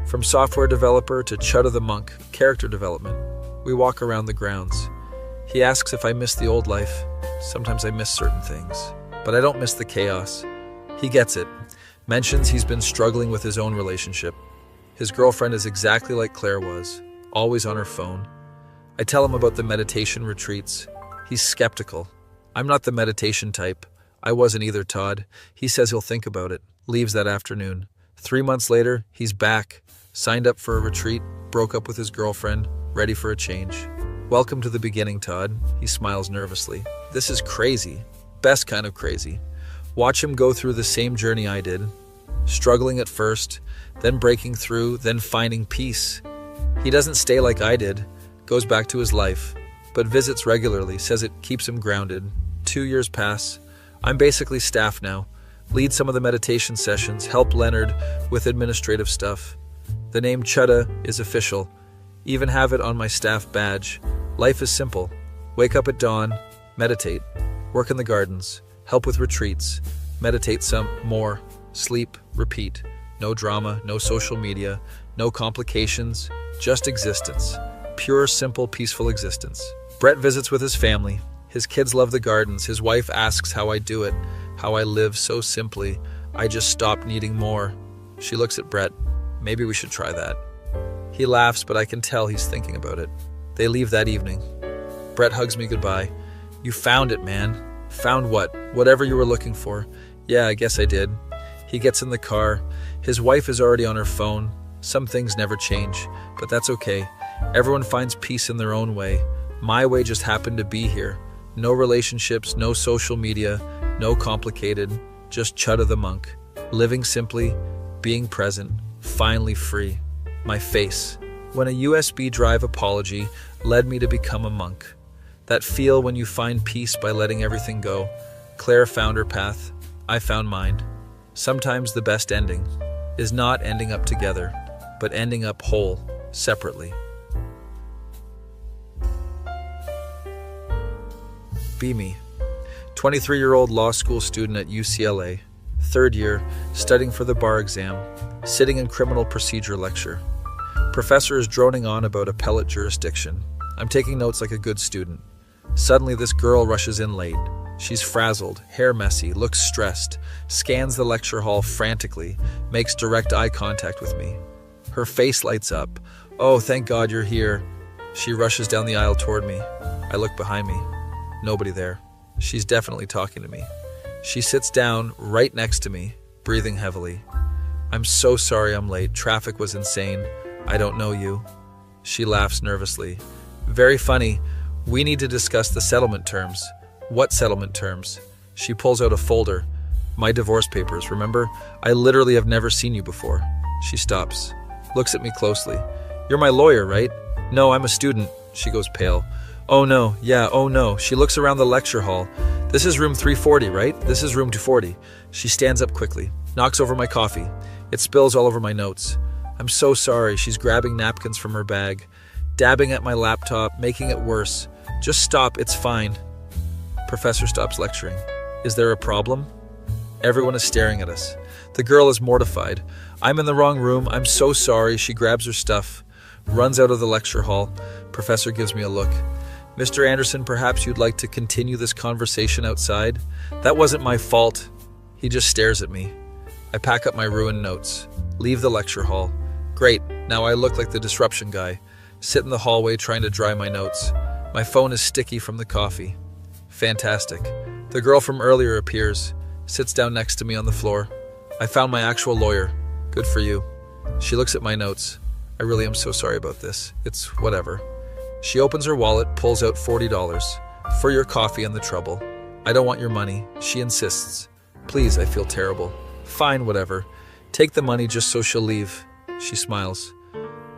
From software developer to Chudda the monk, character development. We walk around the grounds. He asks if I miss the old life. Sometimes I miss certain things, but I don't miss the chaos. He gets it. Mentions he's been struggling with his own relationship. His girlfriend is exactly like Claire was, always on her phone. I tell him about the meditation retreats. He's skeptical. I'm not the meditation type. I wasn't either, Todd. He says he'll think about it. Leaves that afternoon. 3 months later, he's back. Signed up for a retreat, broke up with his girlfriend, ready for a change. Welcome to the beginning, Todd. He smiles nervously. This is crazy. Best kind of crazy. Watch him go through the same journey I did. Struggling at first, then breaking through, then finding peace. He doesn't stay like I did. Goes back to his life, but visits regularly, says it keeps him grounded. 2 years pass. I'm basically staff now. Lead some of the meditation sessions, help Leonard with administrative stuff. The name Chudda is official. Even have it on my staff badge. Life is simple. Wake up at dawn, meditate, work in the gardens, help with retreats, meditate some more, sleep, repeat. No drama, no social media, no complications, just existence. Pure, simple, peaceful existence. Brett visits with his family. His kids love the gardens. His wife asks how I do it, how I live so simply. I just stopped needing more. She looks at Brett. Maybe we should try that. He laughs, but I can tell he's thinking about it. They leave that evening. Brett hugs me goodbye. You found it, man. Found what? Whatever you were looking for. Yeah, I guess I did. He gets in the car. His wife is already on her phone. Some things never change, but that's okay. Everyone finds peace in their own way. My way just happened to be here. No relationships, no social media, no complicated, just Chudda the monk. Living simply, being present, finally free. My face. When a USB drive apology led me to become a monk. That feel when you find peace by letting everything go. Claire found her path. I found mine. Sometimes the best ending is not ending up together, but ending up whole, separately. Be me. 23-year-old law school student at UCLA, third year, studying for the bar exam, sitting in criminal procedure lecture. Professor is droning on about appellate jurisdiction. I'm taking notes like a good student. Suddenly this girl rushes in late. She's frazzled, hair messy, looks stressed, scans the lecture hall frantically, makes direct eye contact with me. Her face lights up. Oh, thank God you're here. She rushes down the aisle toward me. I look behind me. Nobody there. She's definitely talking to me. She sits down right next to me, breathing heavily. I'm so sorry I'm late. Traffic was insane. I don't know you. She laughs nervously. Very funny. We need to discuss the settlement terms. What settlement terms? She pulls out a folder. My divorce papers, remember? I literally have never seen you before. She stops, looks at me closely. You're my lawyer, right? No, I'm a student. She goes pale. Oh no, yeah, oh no. She looks around the lecture hall. This is room 340, right? This is room 240. She stands up quickly, knocks over my coffee. It spills all over my notes. I'm so sorry. She's grabbing napkins from her bag, dabbing at my laptop, making it worse. Just stop, it's fine. Professor stops lecturing. Is there a problem? Everyone is staring at us. The girl is mortified. I'm in the wrong room. I'm so sorry. She grabs her stuff, runs out of the lecture hall. Professor gives me a look. Mr. Anderson, perhaps you'd like to continue this conversation outside? That wasn't my fault. He just stares at me. I pack up my ruined notes, leave the lecture hall. Great, now I look like the disruption guy. Sit in the hallway trying to dry my notes. My phone is sticky from the coffee. Fantastic. The girl from earlier appears, sits down next to me on the floor. I found my actual lawyer. Good for you. She looks at my notes. I really am so sorry about this. It's whatever. She opens her wallet, pulls out $40. For your coffee and the trouble. I don't want your money. She insists. Please, I feel terrible. Fine, whatever. Take the money just so she'll leave. She smiles.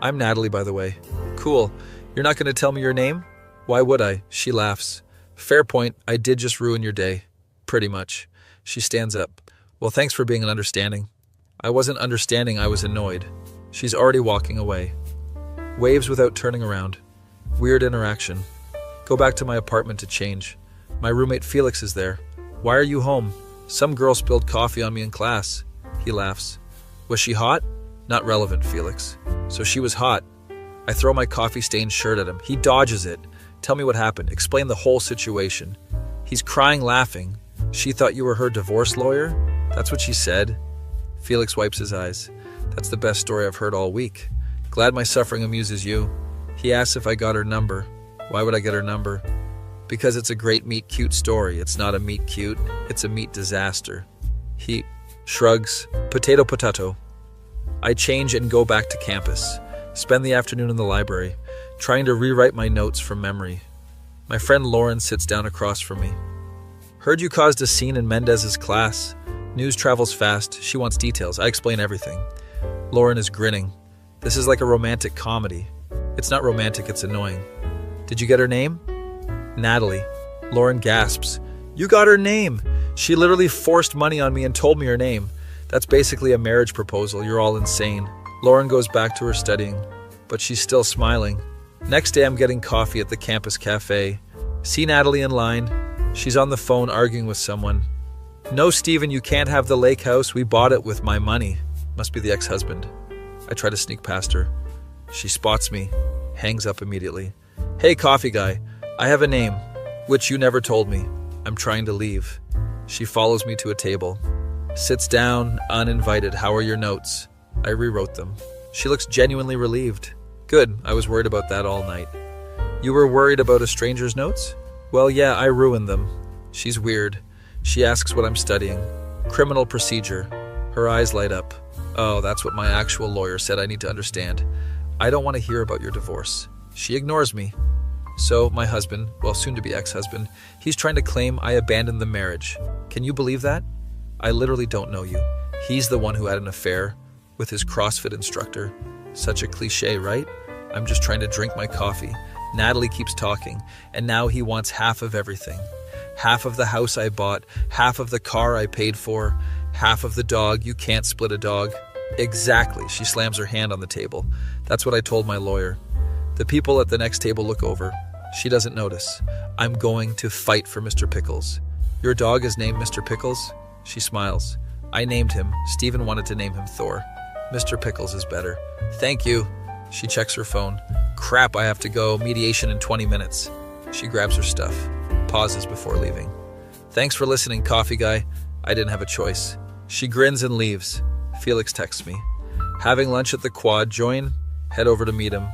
I'm Natalie, by the way. Cool. You're not going to tell me your name? Why would I? She laughs. Fair point. I did just ruin your day. Pretty much. She stands up. Well, thanks for being understanding. I wasn't understanding, I was annoyed. She's already walking away. Waves without turning around. Weird interaction. Go back to my apartment to change. My roommate Felix is there. Why are you home? Some girl spilled coffee on me in class. He laughs. Was she hot? Not relevant, Felix. So she was hot. I throw my coffee-stained shirt at him. He dodges it. Tell me what happened. Explain the whole situation. He's crying, laughing. She thought you were her divorce lawyer? That's what she said. Felix wipes his eyes. That's the best story I've heard all week. Glad my suffering amuses you. He asks if I got her number. Why would I get her number? Because it's a great meet cute story. It's not a meet cute. It's a meet disaster. He shrugs. Potato, potato. I change and go back to campus. Spend the afternoon in the library, trying to rewrite my notes from memory. My friend Lauren sits down across from me. Heard you caused a scene in Mendez's class. News travels fast. She wants details. I explain everything. Lauren is grinning. This is like a romantic comedy. It's not romantic, it's annoying. Did you get her name? Natalie. Lauren gasps. You got her name! She literally forced money on me and told me her name. That's basically a marriage proposal. You're all insane. Lauren goes back to her studying, but she's still smiling. Next day I'm getting coffee at the campus cafe. See Natalie in line. She's on the phone arguing with someone. No, Steven, you can't have the lake house. We bought it with my money. Must be the ex-husband. I try to sneak past her. She spots me, hangs up immediately. Hey, coffee guy, I have a name, which you never told me. I'm trying to leave. She follows me to a table. Sits down, uninvited. How are your notes? I rewrote them. She looks genuinely relieved. Good, I was worried about that all night. You were worried about a stranger's notes? Well, yeah, I ruined them. She's weird. She asks what I'm studying. Criminal procedure. Her eyes light up. Oh, that's what my actual lawyer said I need to understand. I don't want to hear about your divorce. She ignores me. So, my husband, well, soon-to-be ex-husband, he's trying to claim I abandoned the marriage. Can you believe that? I literally don't know you. He's the one who had an affair with his CrossFit instructor. Such a cliche, right? I'm just trying to drink my coffee. Natalie keeps talking, and now he wants half of everything. Half of the house I bought, half of the car I paid for, half of the dog. You can't split a dog. Exactly. She slams her hand on the table. That's what I told my lawyer. The people at the next table look over. She doesn't notice. I'm going to fight for Mr. Pickles. Your dog is named Mr. Pickles? She smiles. I named him. Stephen wanted to name him Thor. Mr. Pickles is better. Thank you. She checks her phone. Crap, I have to go. Mediation in 20 minutes. She grabs her stuff. Pauses before leaving. Thanks for listening, coffee guy. I didn't have a choice. She grins and leaves. Felix texts me. Having lunch at the quad, join? Head over to meet him.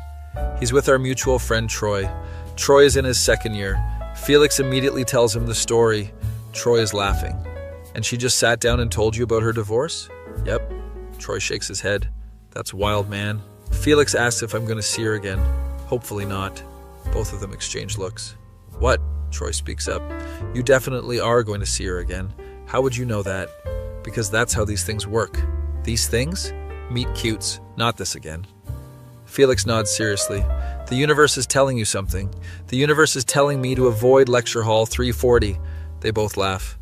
He's with our mutual friend Troy. Troy is in his second year. Felix immediately tells him the story. Troy is laughing. And she just sat down and told you about her divorce? Yep. Troy shakes his head. That's wild, man. Felix asks if I'm going to see her again. Hopefully not. Both of them exchange looks. What? Troy speaks up. You definitely are going to see her again. How would you know that? Because that's how these things work. These things? Meet cutes. Not this again. Felix nods seriously. The universe is telling you something. The universe is telling me to avoid lecture hall 340. They both laugh.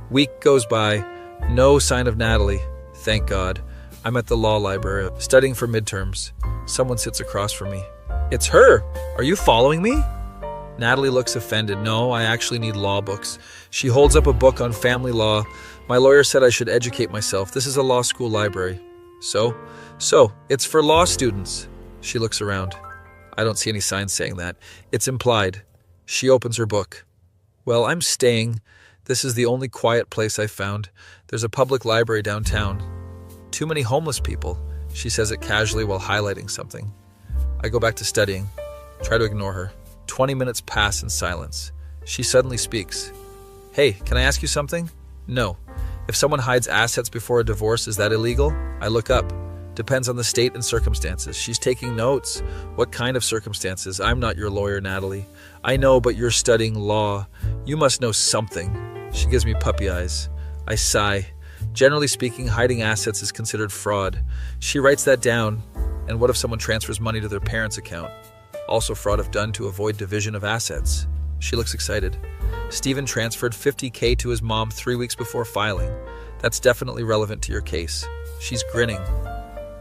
Week goes by. No sign of Natalie. Thank God. I'm at the law library, studying for midterms. Someone sits across from me. It's her! Are you following me? Natalie looks offended. No, I actually need law books. She holds up a book on family law. My lawyer said I should educate myself. This is a law school library. So, it's for law students. She looks around. I don't see any signs saying that. It's implied. She opens her book. Well, I'm staying. This is the only quiet place I've found. There's a public library downtown. Too many homeless people. She says it casually while highlighting something. I go back to studying. Try to ignore her. 20 minutes pass in silence. She suddenly speaks. Hey, can I ask you something? No. If someone hides assets before a divorce, is that illegal? I look up. Depends on the state and circumstances. She's taking notes. What kind of circumstances? I'm not your lawyer, Natalie. I know, but you're studying law. You must know something. She gives me puppy eyes. I sigh. Generally speaking, hiding assets is considered fraud. She writes that down. And what if someone transfers money to their parents' account? Also fraud if done to avoid division of assets. She looks excited. Stephen transferred $50,000 to his mom 3 weeks before filing. That's definitely relevant to your case. She's grinning.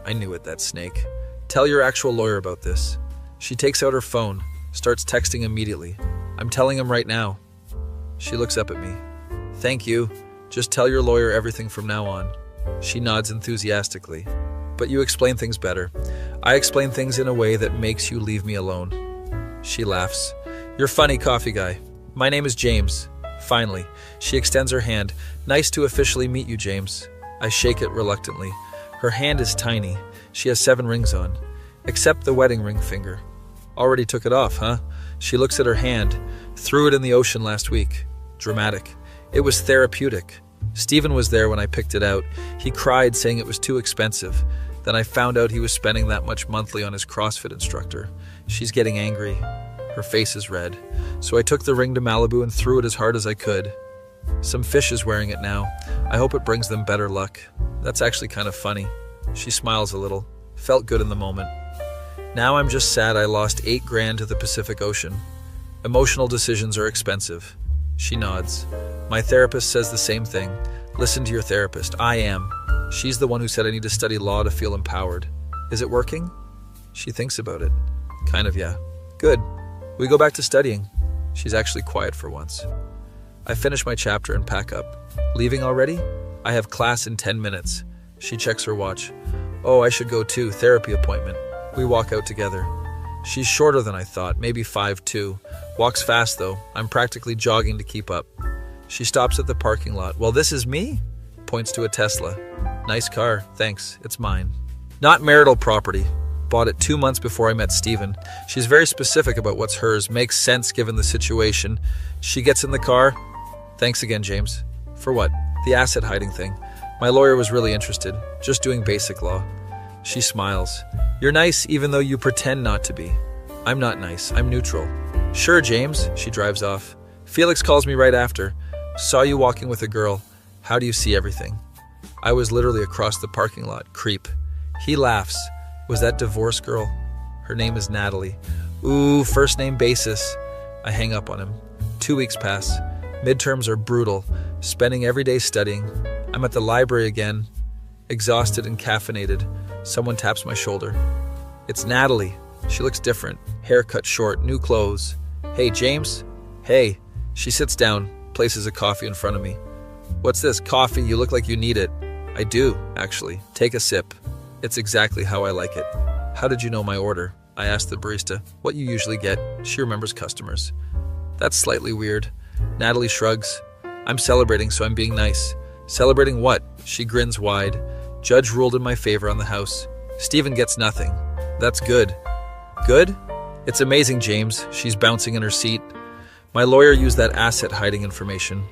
I knew it, that snake. Tell your actual lawyer about this. She takes out her phone, starts texting immediately. I'm telling him right now. She looks up at me. Thank you. Just tell your lawyer everything from now on. She nods enthusiastically. But you explain things better. I explain things in a way that makes you leave me alone. She laughs. You're funny, coffee guy. My name is James. Finally, she extends her hand. Nice to officially meet you, James. I shake it reluctantly. Her hand is tiny. She has 7 rings on, except the wedding ring finger. Already took it off, huh? She looks at her hand. Threw it in the ocean last week. Dramatic. It was therapeutic. Stephen was there when I picked it out. He cried, saying it was too expensive. Then I found out he was spending that much monthly on his CrossFit instructor. She's getting angry. Her face is red. So I took the ring to Malibu and threw it as hard as I could. Some fish is wearing it now. I hope it brings them better luck. That's actually kind of funny. She smiles a little. Felt good in the moment. Now I'm just sad I lost $8,000 to the Pacific Ocean. Emotional decisions are expensive. She nods. My therapist says the same thing. Listen to your therapist. I am. She's the one who said I need to study law to feel empowered. Is it working? She thinks about it. Kind of, yeah. Good. We go back to studying. She's actually quiet for once. I finish my chapter and pack up. Leaving already? I have class in 10 minutes. She checks her watch. Oh, I should go too. Therapy appointment. We walk out together. She's shorter than I thought, maybe 5'2". Walks fast though. I'm practically jogging to keep up. She stops at the parking lot. Well, this is me? Points to a Tesla. Nice car, thanks. It's mine. Not marital property. Bought it 2 months before I met Steven. She's very specific about what's hers. Makes sense given the situation. She gets in the car. Thanks again, James. For what? The asset hiding thing. My lawyer was really interested. Just doing basic law. She smiles. You're nice even though you pretend not to be. I'm not nice. I'm neutral. Sure, James. She drives off. Felix calls me right after. Saw you walking with a girl. How do you see everything? I was literally across the parking lot. Creep. He laughs. Was that divorce girl? Her name is Natalie. Ooh, first name basis. I hang up on him. 2 weeks pass. Midterms are brutal. Spending every day studying. I'm at the library again. Exhausted and caffeinated. Someone taps my shoulder. It's Natalie. She looks different. Hair cut short, new clothes. Hey, James? Hey. She sits down, places a coffee in front of me. What's this? Coffee? You look like you need it. I do, actually. Take a sip. It's exactly how I like it. How did you know my order? I asked the barista. What you usually get. She remembers customers. That's slightly weird. Natalie shrugs. I'm celebrating, so I'm being nice. Celebrating what? She grins wide. Judge ruled in my favor on the house. Steven gets nothing. That's good. Good? It's amazing, James. She's bouncing in her seat. My lawyer used that asset hiding information.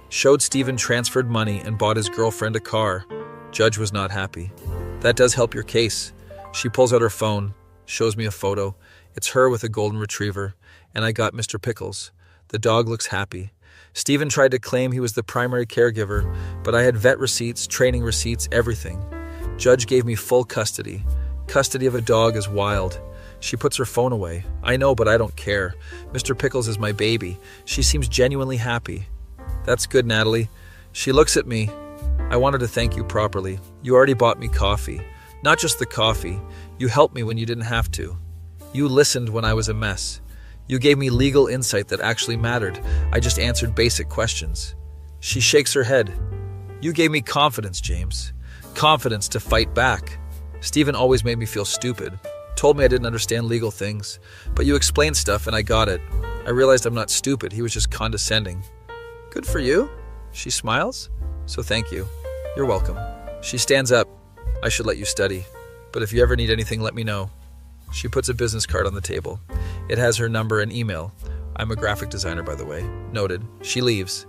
Showed Steven transferred money and bought his girlfriend a car. Judge was not happy. That does help your case. She pulls out her phone, shows me a photo. It's her with a golden retriever, and I got Mr. Pickles. The dog looks happy. Steven tried to claim he was the primary caregiver, but I had vet receipts, training receipts, everything. Judge gave me full custody. Custody of a dog is wild. She puts her phone away. I know, but I don't care. Mr. Pickles is my baby. She seems genuinely happy. That's good, Natalie. She looks at me. I wanted to thank you properly. You already bought me coffee. Not just the coffee. You helped me when you didn't have to. You listened when I was a mess. You gave me legal insight that actually mattered. I just answered basic questions. She shakes her head. You gave me confidence, James. Confidence to fight back. Steven always made me feel stupid. Told me I didn't understand legal things. But you explained stuff and I got it. I realized I'm not stupid. He was just condescending. Good for you. She smiles. So thank you. You're welcome. She stands up. I should let you study. But if you ever need anything, let me know. She puts a business card on the table. It has her number and email. I'm a graphic designer, by the way. Noted. She leaves.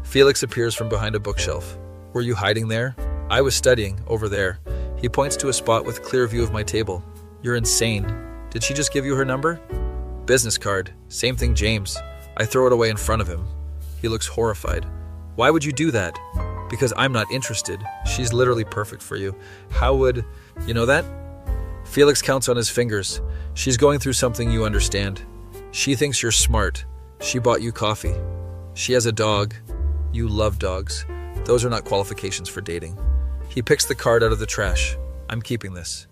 Felix appears from behind a bookshelf. Were you hiding there? I was studying, over there. He points to a spot with clear view of my table. You're insane. Did she just give you her number? Business card. Same thing, James. I throw it away in front of him. He looks horrified. Why would you do that? Because I'm not interested. She's literally perfect for you. How would... You know that? Felix counts on his fingers. She's going through something you understand. She thinks you're smart. She bought you coffee. She has a dog. You love dogs. Those are not qualifications for dating. He picks the card out of the trash. I'm keeping this.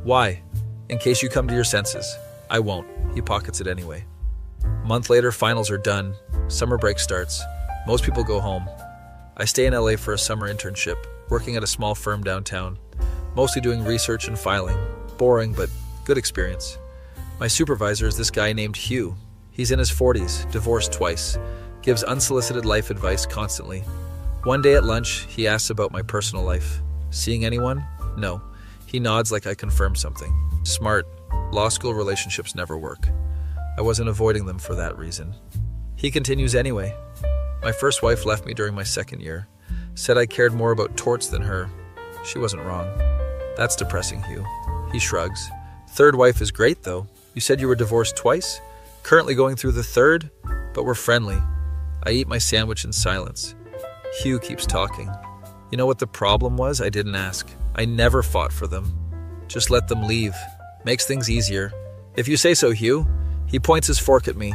Why? In case you come to your senses. I won't. He pockets it anyway. A month later, finals are done. Summer break starts. Most people go home. I stay in LA for a summer internship, working at a small firm downtown. Mostly doing research and filing. Boring, but good experience. My supervisor is this guy named Hugh. He's in his 40s, divorced twice. Gives unsolicited life advice constantly. One day at lunch, he asks about my personal life. Seeing anyone? No. He nods like I confirmed something. Smart. Law school relationships never work. I wasn't avoiding them for that reason. He continues anyway. My first wife left me during my second year. Said I cared more about torts than her. She wasn't wrong. That's depressing, Hugh. He shrugs. Third wife is great, though. You said you were divorced twice? Currently going through the third? But we're friendly. I eat my sandwich in silence. Hugh keeps talking. You know what the problem was? I didn't ask. I never fought for them. Just let them leave. Makes things easier. If you say so, Hugh. He points his fork at me.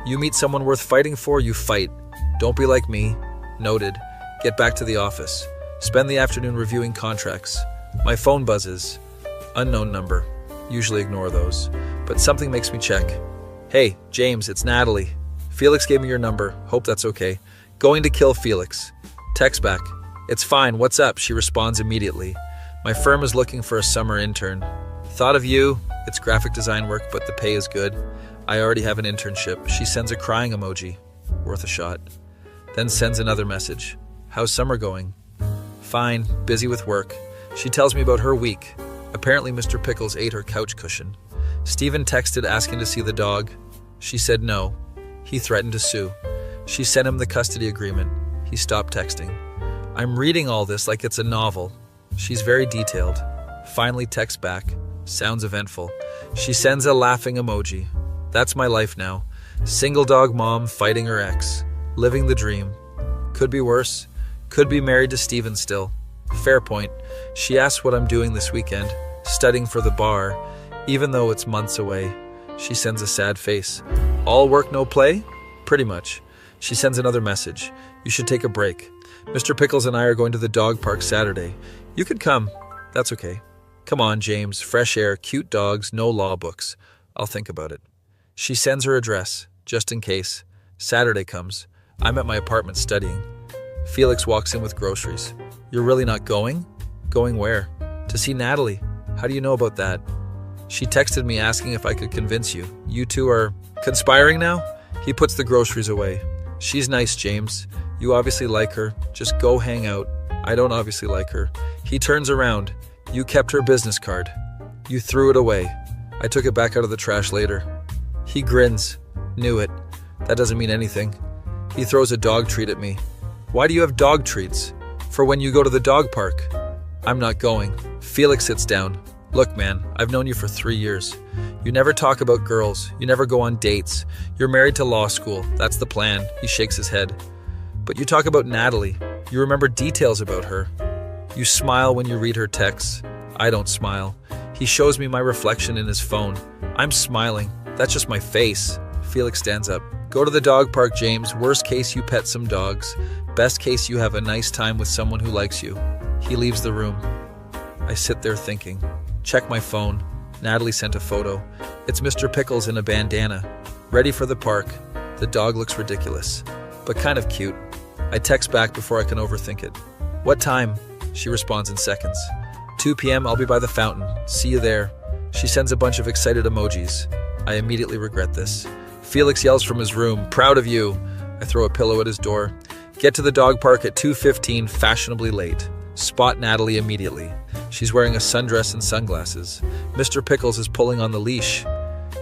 You meet someone worth fighting for, you fight. Don't be like me. Noted. Get back to the office. Spend the afternoon reviewing contracts. My phone buzzes. Unknown number. Usually ignore those. But something makes me check. Hey, James, it's Natalie. Felix gave me your number. Hope that's okay. Going to kill Felix. Text back. It's fine. What's up? She responds immediately. My firm is looking for a summer intern. Thought of you. It's graphic design work, but the pay is good. I already have an internship. She sends a crying emoji. Worth a shot. Then sends another message. How's summer going? Fine. Busy with work. She tells me about her week. Apparently, Mr. Pickles ate her couch cushion. Stephen texted asking to see the dog. She said no. He threatened to sue. She sent him the custody agreement. He stopped texting. I'm reading all this like it's a novel. She's very detailed. Finally texts back. Sounds eventful. She sends a laughing emoji. That's my life now. Single dog mom fighting her ex. Living the dream. Could be worse. Could be married to Stephen still. Fair point. She asks what I'm doing this weekend. Studying for the bar. Even though it's months away. She sends a sad face. All work, no play? Pretty much. She sends another message. You should take a break. Mr. Pickles and I are going to the dog park Saturday. You could come. That's okay. Come on, James. Fresh air, cute dogs, no law books. I'll think about it. She sends her address, just in case. Saturday comes. I'm at my apartment studying. Felix walks in with groceries. You're really not going? Going where? To see Natalie. How do you know about that? She texted me asking if I could convince you. You two are conspiring now? He puts the groceries away. She's nice, James. You obviously like her. Just go hang out. I don't obviously like her. He turns around. You kept her business card. You threw it away. I took it back out of the trash later. He grins. Knew it. That doesn't mean anything. He throws a dog treat at me. Why do you have dog treats? For when you go to the dog park. I'm not going. Felix sits down. Look, man, I've known you for 3 years. You never talk about girls. You never go on dates. You're married to law school. That's the plan. He shakes his head. But you talk about Natalie. You remember details about her. You smile when you read her texts. I don't smile. He shows me my reflection in his phone. I'm smiling. That's just my face. Felix stands up. Go to the dog park, James. Worst case, you pet some dogs. Best case, you have a nice time with someone who likes you. He leaves the room. I sit there thinking. Check my phone. Natalie sent a photo. It's Mr. Pickles in a bandana. Ready for the park. The dog looks ridiculous, but kind of cute. I text back before I can overthink it. What time? She responds in seconds. 2 p.m. I'll be by the fountain. See you there. She sends a bunch of excited emojis. I immediately regret this. Felix yells from his room, proud of you. I throw a pillow at his door. Get to the dog park at 2:15, fashionably late. Spot Natalie immediately. She's wearing a sundress and sunglasses. Mr. Pickles is pulling on the leash.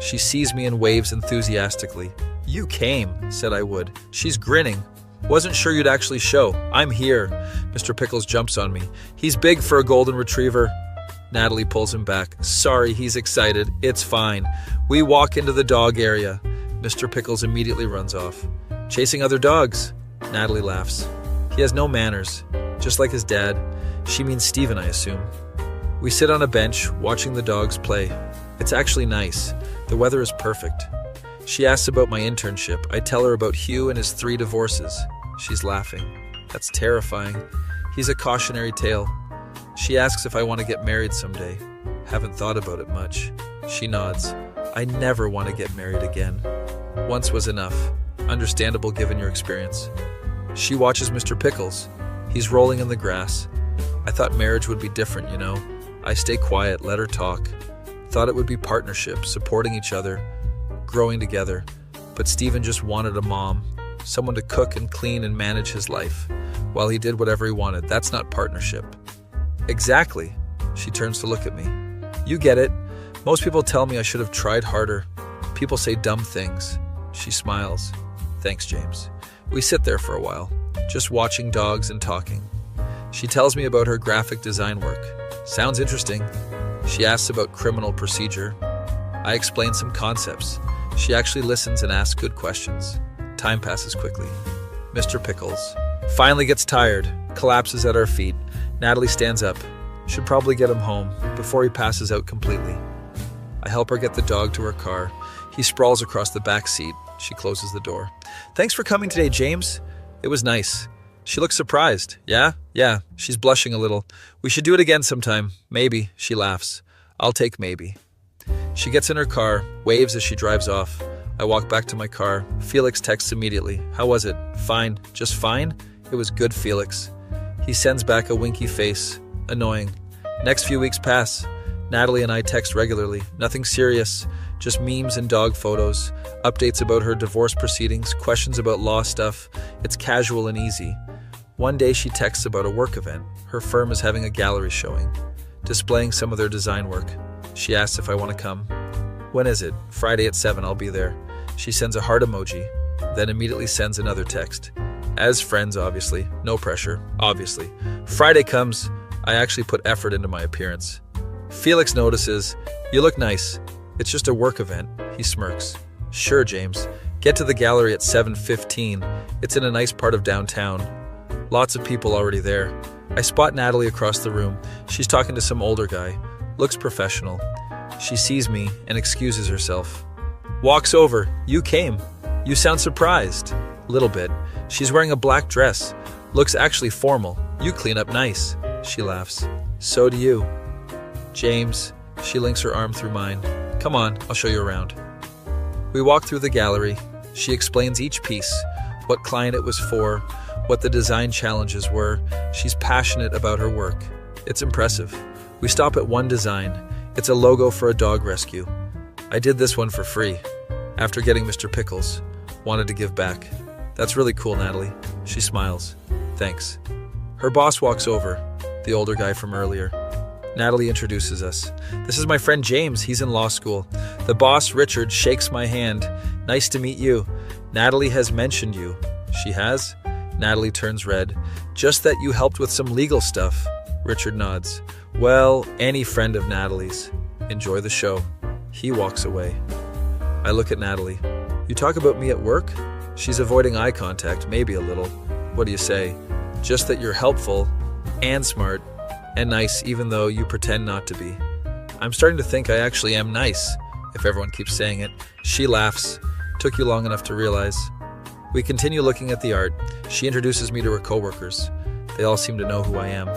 She sees me and waves enthusiastically. You came, said I would. She's grinning. Wasn't sure you'd actually show. I'm here. Mr. Pickles jumps on me. He's big for a golden retriever. Natalie pulls him back. Sorry, he's excited. It's fine. We walk into the dog area. Mr. Pickles immediately runs off. Chasing other dogs. Natalie laughs. He has no manners. Just like his dad. She means Stephen, I assume. We sit on a bench, watching the dogs play. It's actually nice. The weather is perfect. She asks about my internship. I tell her about Hugh and his 3 divorces. She's laughing. That's terrifying. He's a cautionary tale. She asks if I want to get married someday. Haven't thought about it much. She nods. I never want to get married again. Once was enough. Understandable given your experience. She watches Mr. Pickles. He's rolling in the grass. I thought marriage would be different, you know. I stay quiet, let her talk. Thought it would be partnership, supporting each other, growing together. But Stephen just wanted a mom, someone to cook and clean and manage his life, while he did whatever he wanted. That's not partnership. Exactly. She turns to look at me. You get it. Most people tell me I should have tried harder. People say dumb things. She smiles. Thanks, James. We sit there for a while, just watching dogs and talking. She tells me about her graphic design work. Sounds interesting. She asks about criminal procedure. I explain some concepts. She actually listens and asks good questions. Time passes quickly. Mr. Pickles finally gets tired, collapses at our feet. Natalie stands up. Should probably get him home before he passes out completely. I help her get the dog to her car. He sprawls across the back seat. She closes the door. Thanks for coming today, James. It was nice. She looks surprised. Yeah? Yeah. She's blushing a little. We should do it again sometime. Maybe. She laughs. I'll take maybe. She gets in her car, waves as she drives off. I walk back to my car. Felix texts immediately. How was it? Fine. Just fine? It was good, Felix. He sends back a winky face. Annoying. Next few weeks pass. Natalie and I text regularly. Nothing serious. Just memes and dog photos. Updates about her divorce proceedings. Questions about law stuff. It's casual and easy. One day she texts about a work event. Her firm is having a gallery showing. displaying some of their design work. She asks if I want to come. When is it? Friday at 7, I'll be there. She sends a heart emoji, then immediately sends another text. As friends, obviously. No pressure, obviously. Friday comes, I actually put effort into my appearance. Felix notices, "You look nice. It's just a work event." He smirks. "Sure, James. Get to the gallery at 7:15. It's in a nice part of downtown. Lots of people already there." I spot Natalie across the room. She's talking to some older guy. Looks professional. She sees me and excuses herself. Walks over. "You came. You sound surprised." Little bit. She's wearing a black dress. Looks actually formal. "You clean up nice." She laughs. "So do you." "James." She links her arm through mine. "Come on, I'll show you around." We walk through the gallery. She explains each piece, what client it was for, what the design challenges were. She's passionate about her work. It's impressive. We stop at one design. It's a logo for a dog rescue. I did this one for free. After getting Mr. Pickles. Wanted to give back. "That's really cool, Natalie." She smiles. "Thanks." Her boss walks over, the older guy from earlier. Natalie introduces us. "This is my friend James. He's in law school." The boss, Richard, shakes my hand. "Nice to meet you. Natalie has mentioned you." "She has?" Natalie turns red. "Just that you helped with some legal stuff." Richard nods. "Well, any friend of Natalie's. Enjoy the show." He walks away. I look at Natalie. "You talk about me at work?" She's avoiding eye contact, maybe a little. "What do you say?" "Just that you're helpful and smart and nice even though you pretend not to be." I'm starting to think I actually am nice, if everyone keeps saying it. She laughs. "Took you long enough to realize." We continue looking at the art. She introduces me to her coworkers. They all seem to know who I am.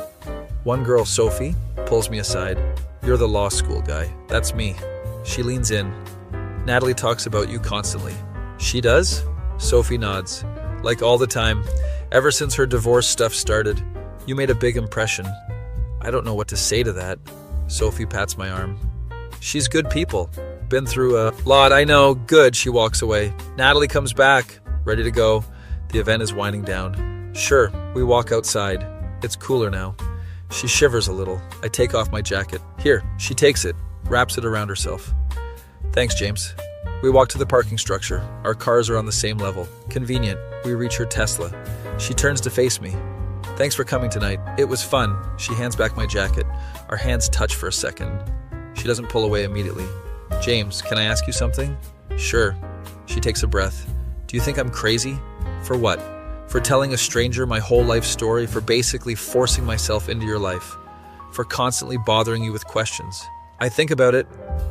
One girl, Sophie, pulls me aside. "You're the law school guy." "That's me." She leans in. "Natalie talks about you constantly." "She does?" Sophie nods. "Like all the time. Ever since her divorce stuff started. You made a big impression." I don't know what to say to that. Sophie pats my arm. "She's good people. Been through a lot, I know." "Good." She walks away. Natalie comes back, ready to go. The event is winding down. "Sure." We walk outside. It's cooler now. She shivers a little. I take off my jacket. "Here." She takes it, wraps it around herself. "Thanks, James." We walk to the parking structure. Our cars are on the same level. Convenient. We reach her Tesla. She turns to face me. "Thanks for coming tonight. It was fun." She hands back my jacket. Our hands touch for a second. She doesn't pull away immediately. "James, can I ask you something?" "Sure." She takes a breath. "Do you think I'm crazy?" "For what?" "For telling a stranger my whole life story, for basically forcing myself into your life, for constantly bothering you with questions." I think about it.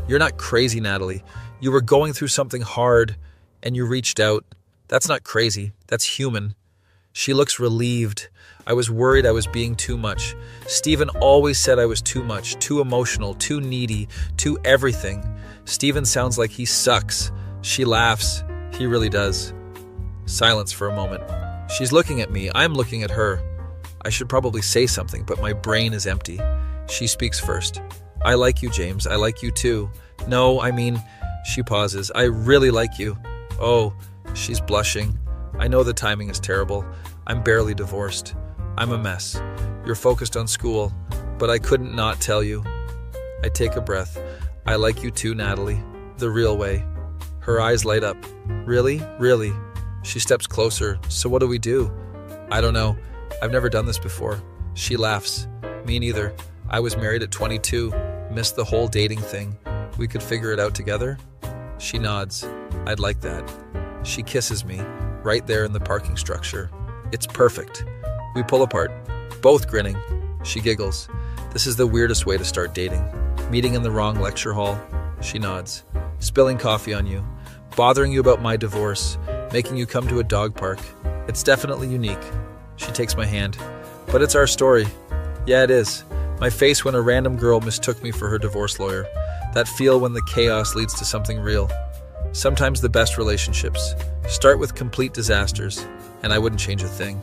You're not crazy, Natalie. You were going through something hard, and you reached out. That's not crazy. That's human. She looks relieved. I was worried I was being too much. Stephen always said I was too much, too emotional, too needy, too everything. Stephen sounds like he sucks. She laughs. He really does. Silence for a moment. She's looking at me. I'm looking at her. I should probably say something, but my brain is empty. She speaks first. "I like you, James. I like you too." "No, I mean..." She pauses. "I really like you." "Oh," she's blushing. I know the timing is terrible. I'm barely divorced. I'm a mess. You're focused on school, but I couldn't not tell you. I take a breath. "I like you too, Natalie. The real way." Her eyes light up. "Really? Really?" She steps closer. "So what do we do?" "I don't know. I've never done this before." She laughs. "Me neither. I was married at 22. Missed the whole dating thing. We could figure it out together?" She nods. "I'd like that." She kisses me, right there in the parking structure. It's perfect. We pull apart, both grinning. She giggles. "This is the weirdest way to start dating. Meeting in the wrong lecture hall." She nods. "Spilling coffee on you. Bothering you about my divorce. Making you come to a dog park. It's definitely unique." She takes my hand. "But it's our story." "Yeah, it is. My face when a random girl mistook me for her divorce lawyer. That feel when the chaos leads to something real. Sometimes the best relationships start with complete disasters, and I wouldn't change a thing."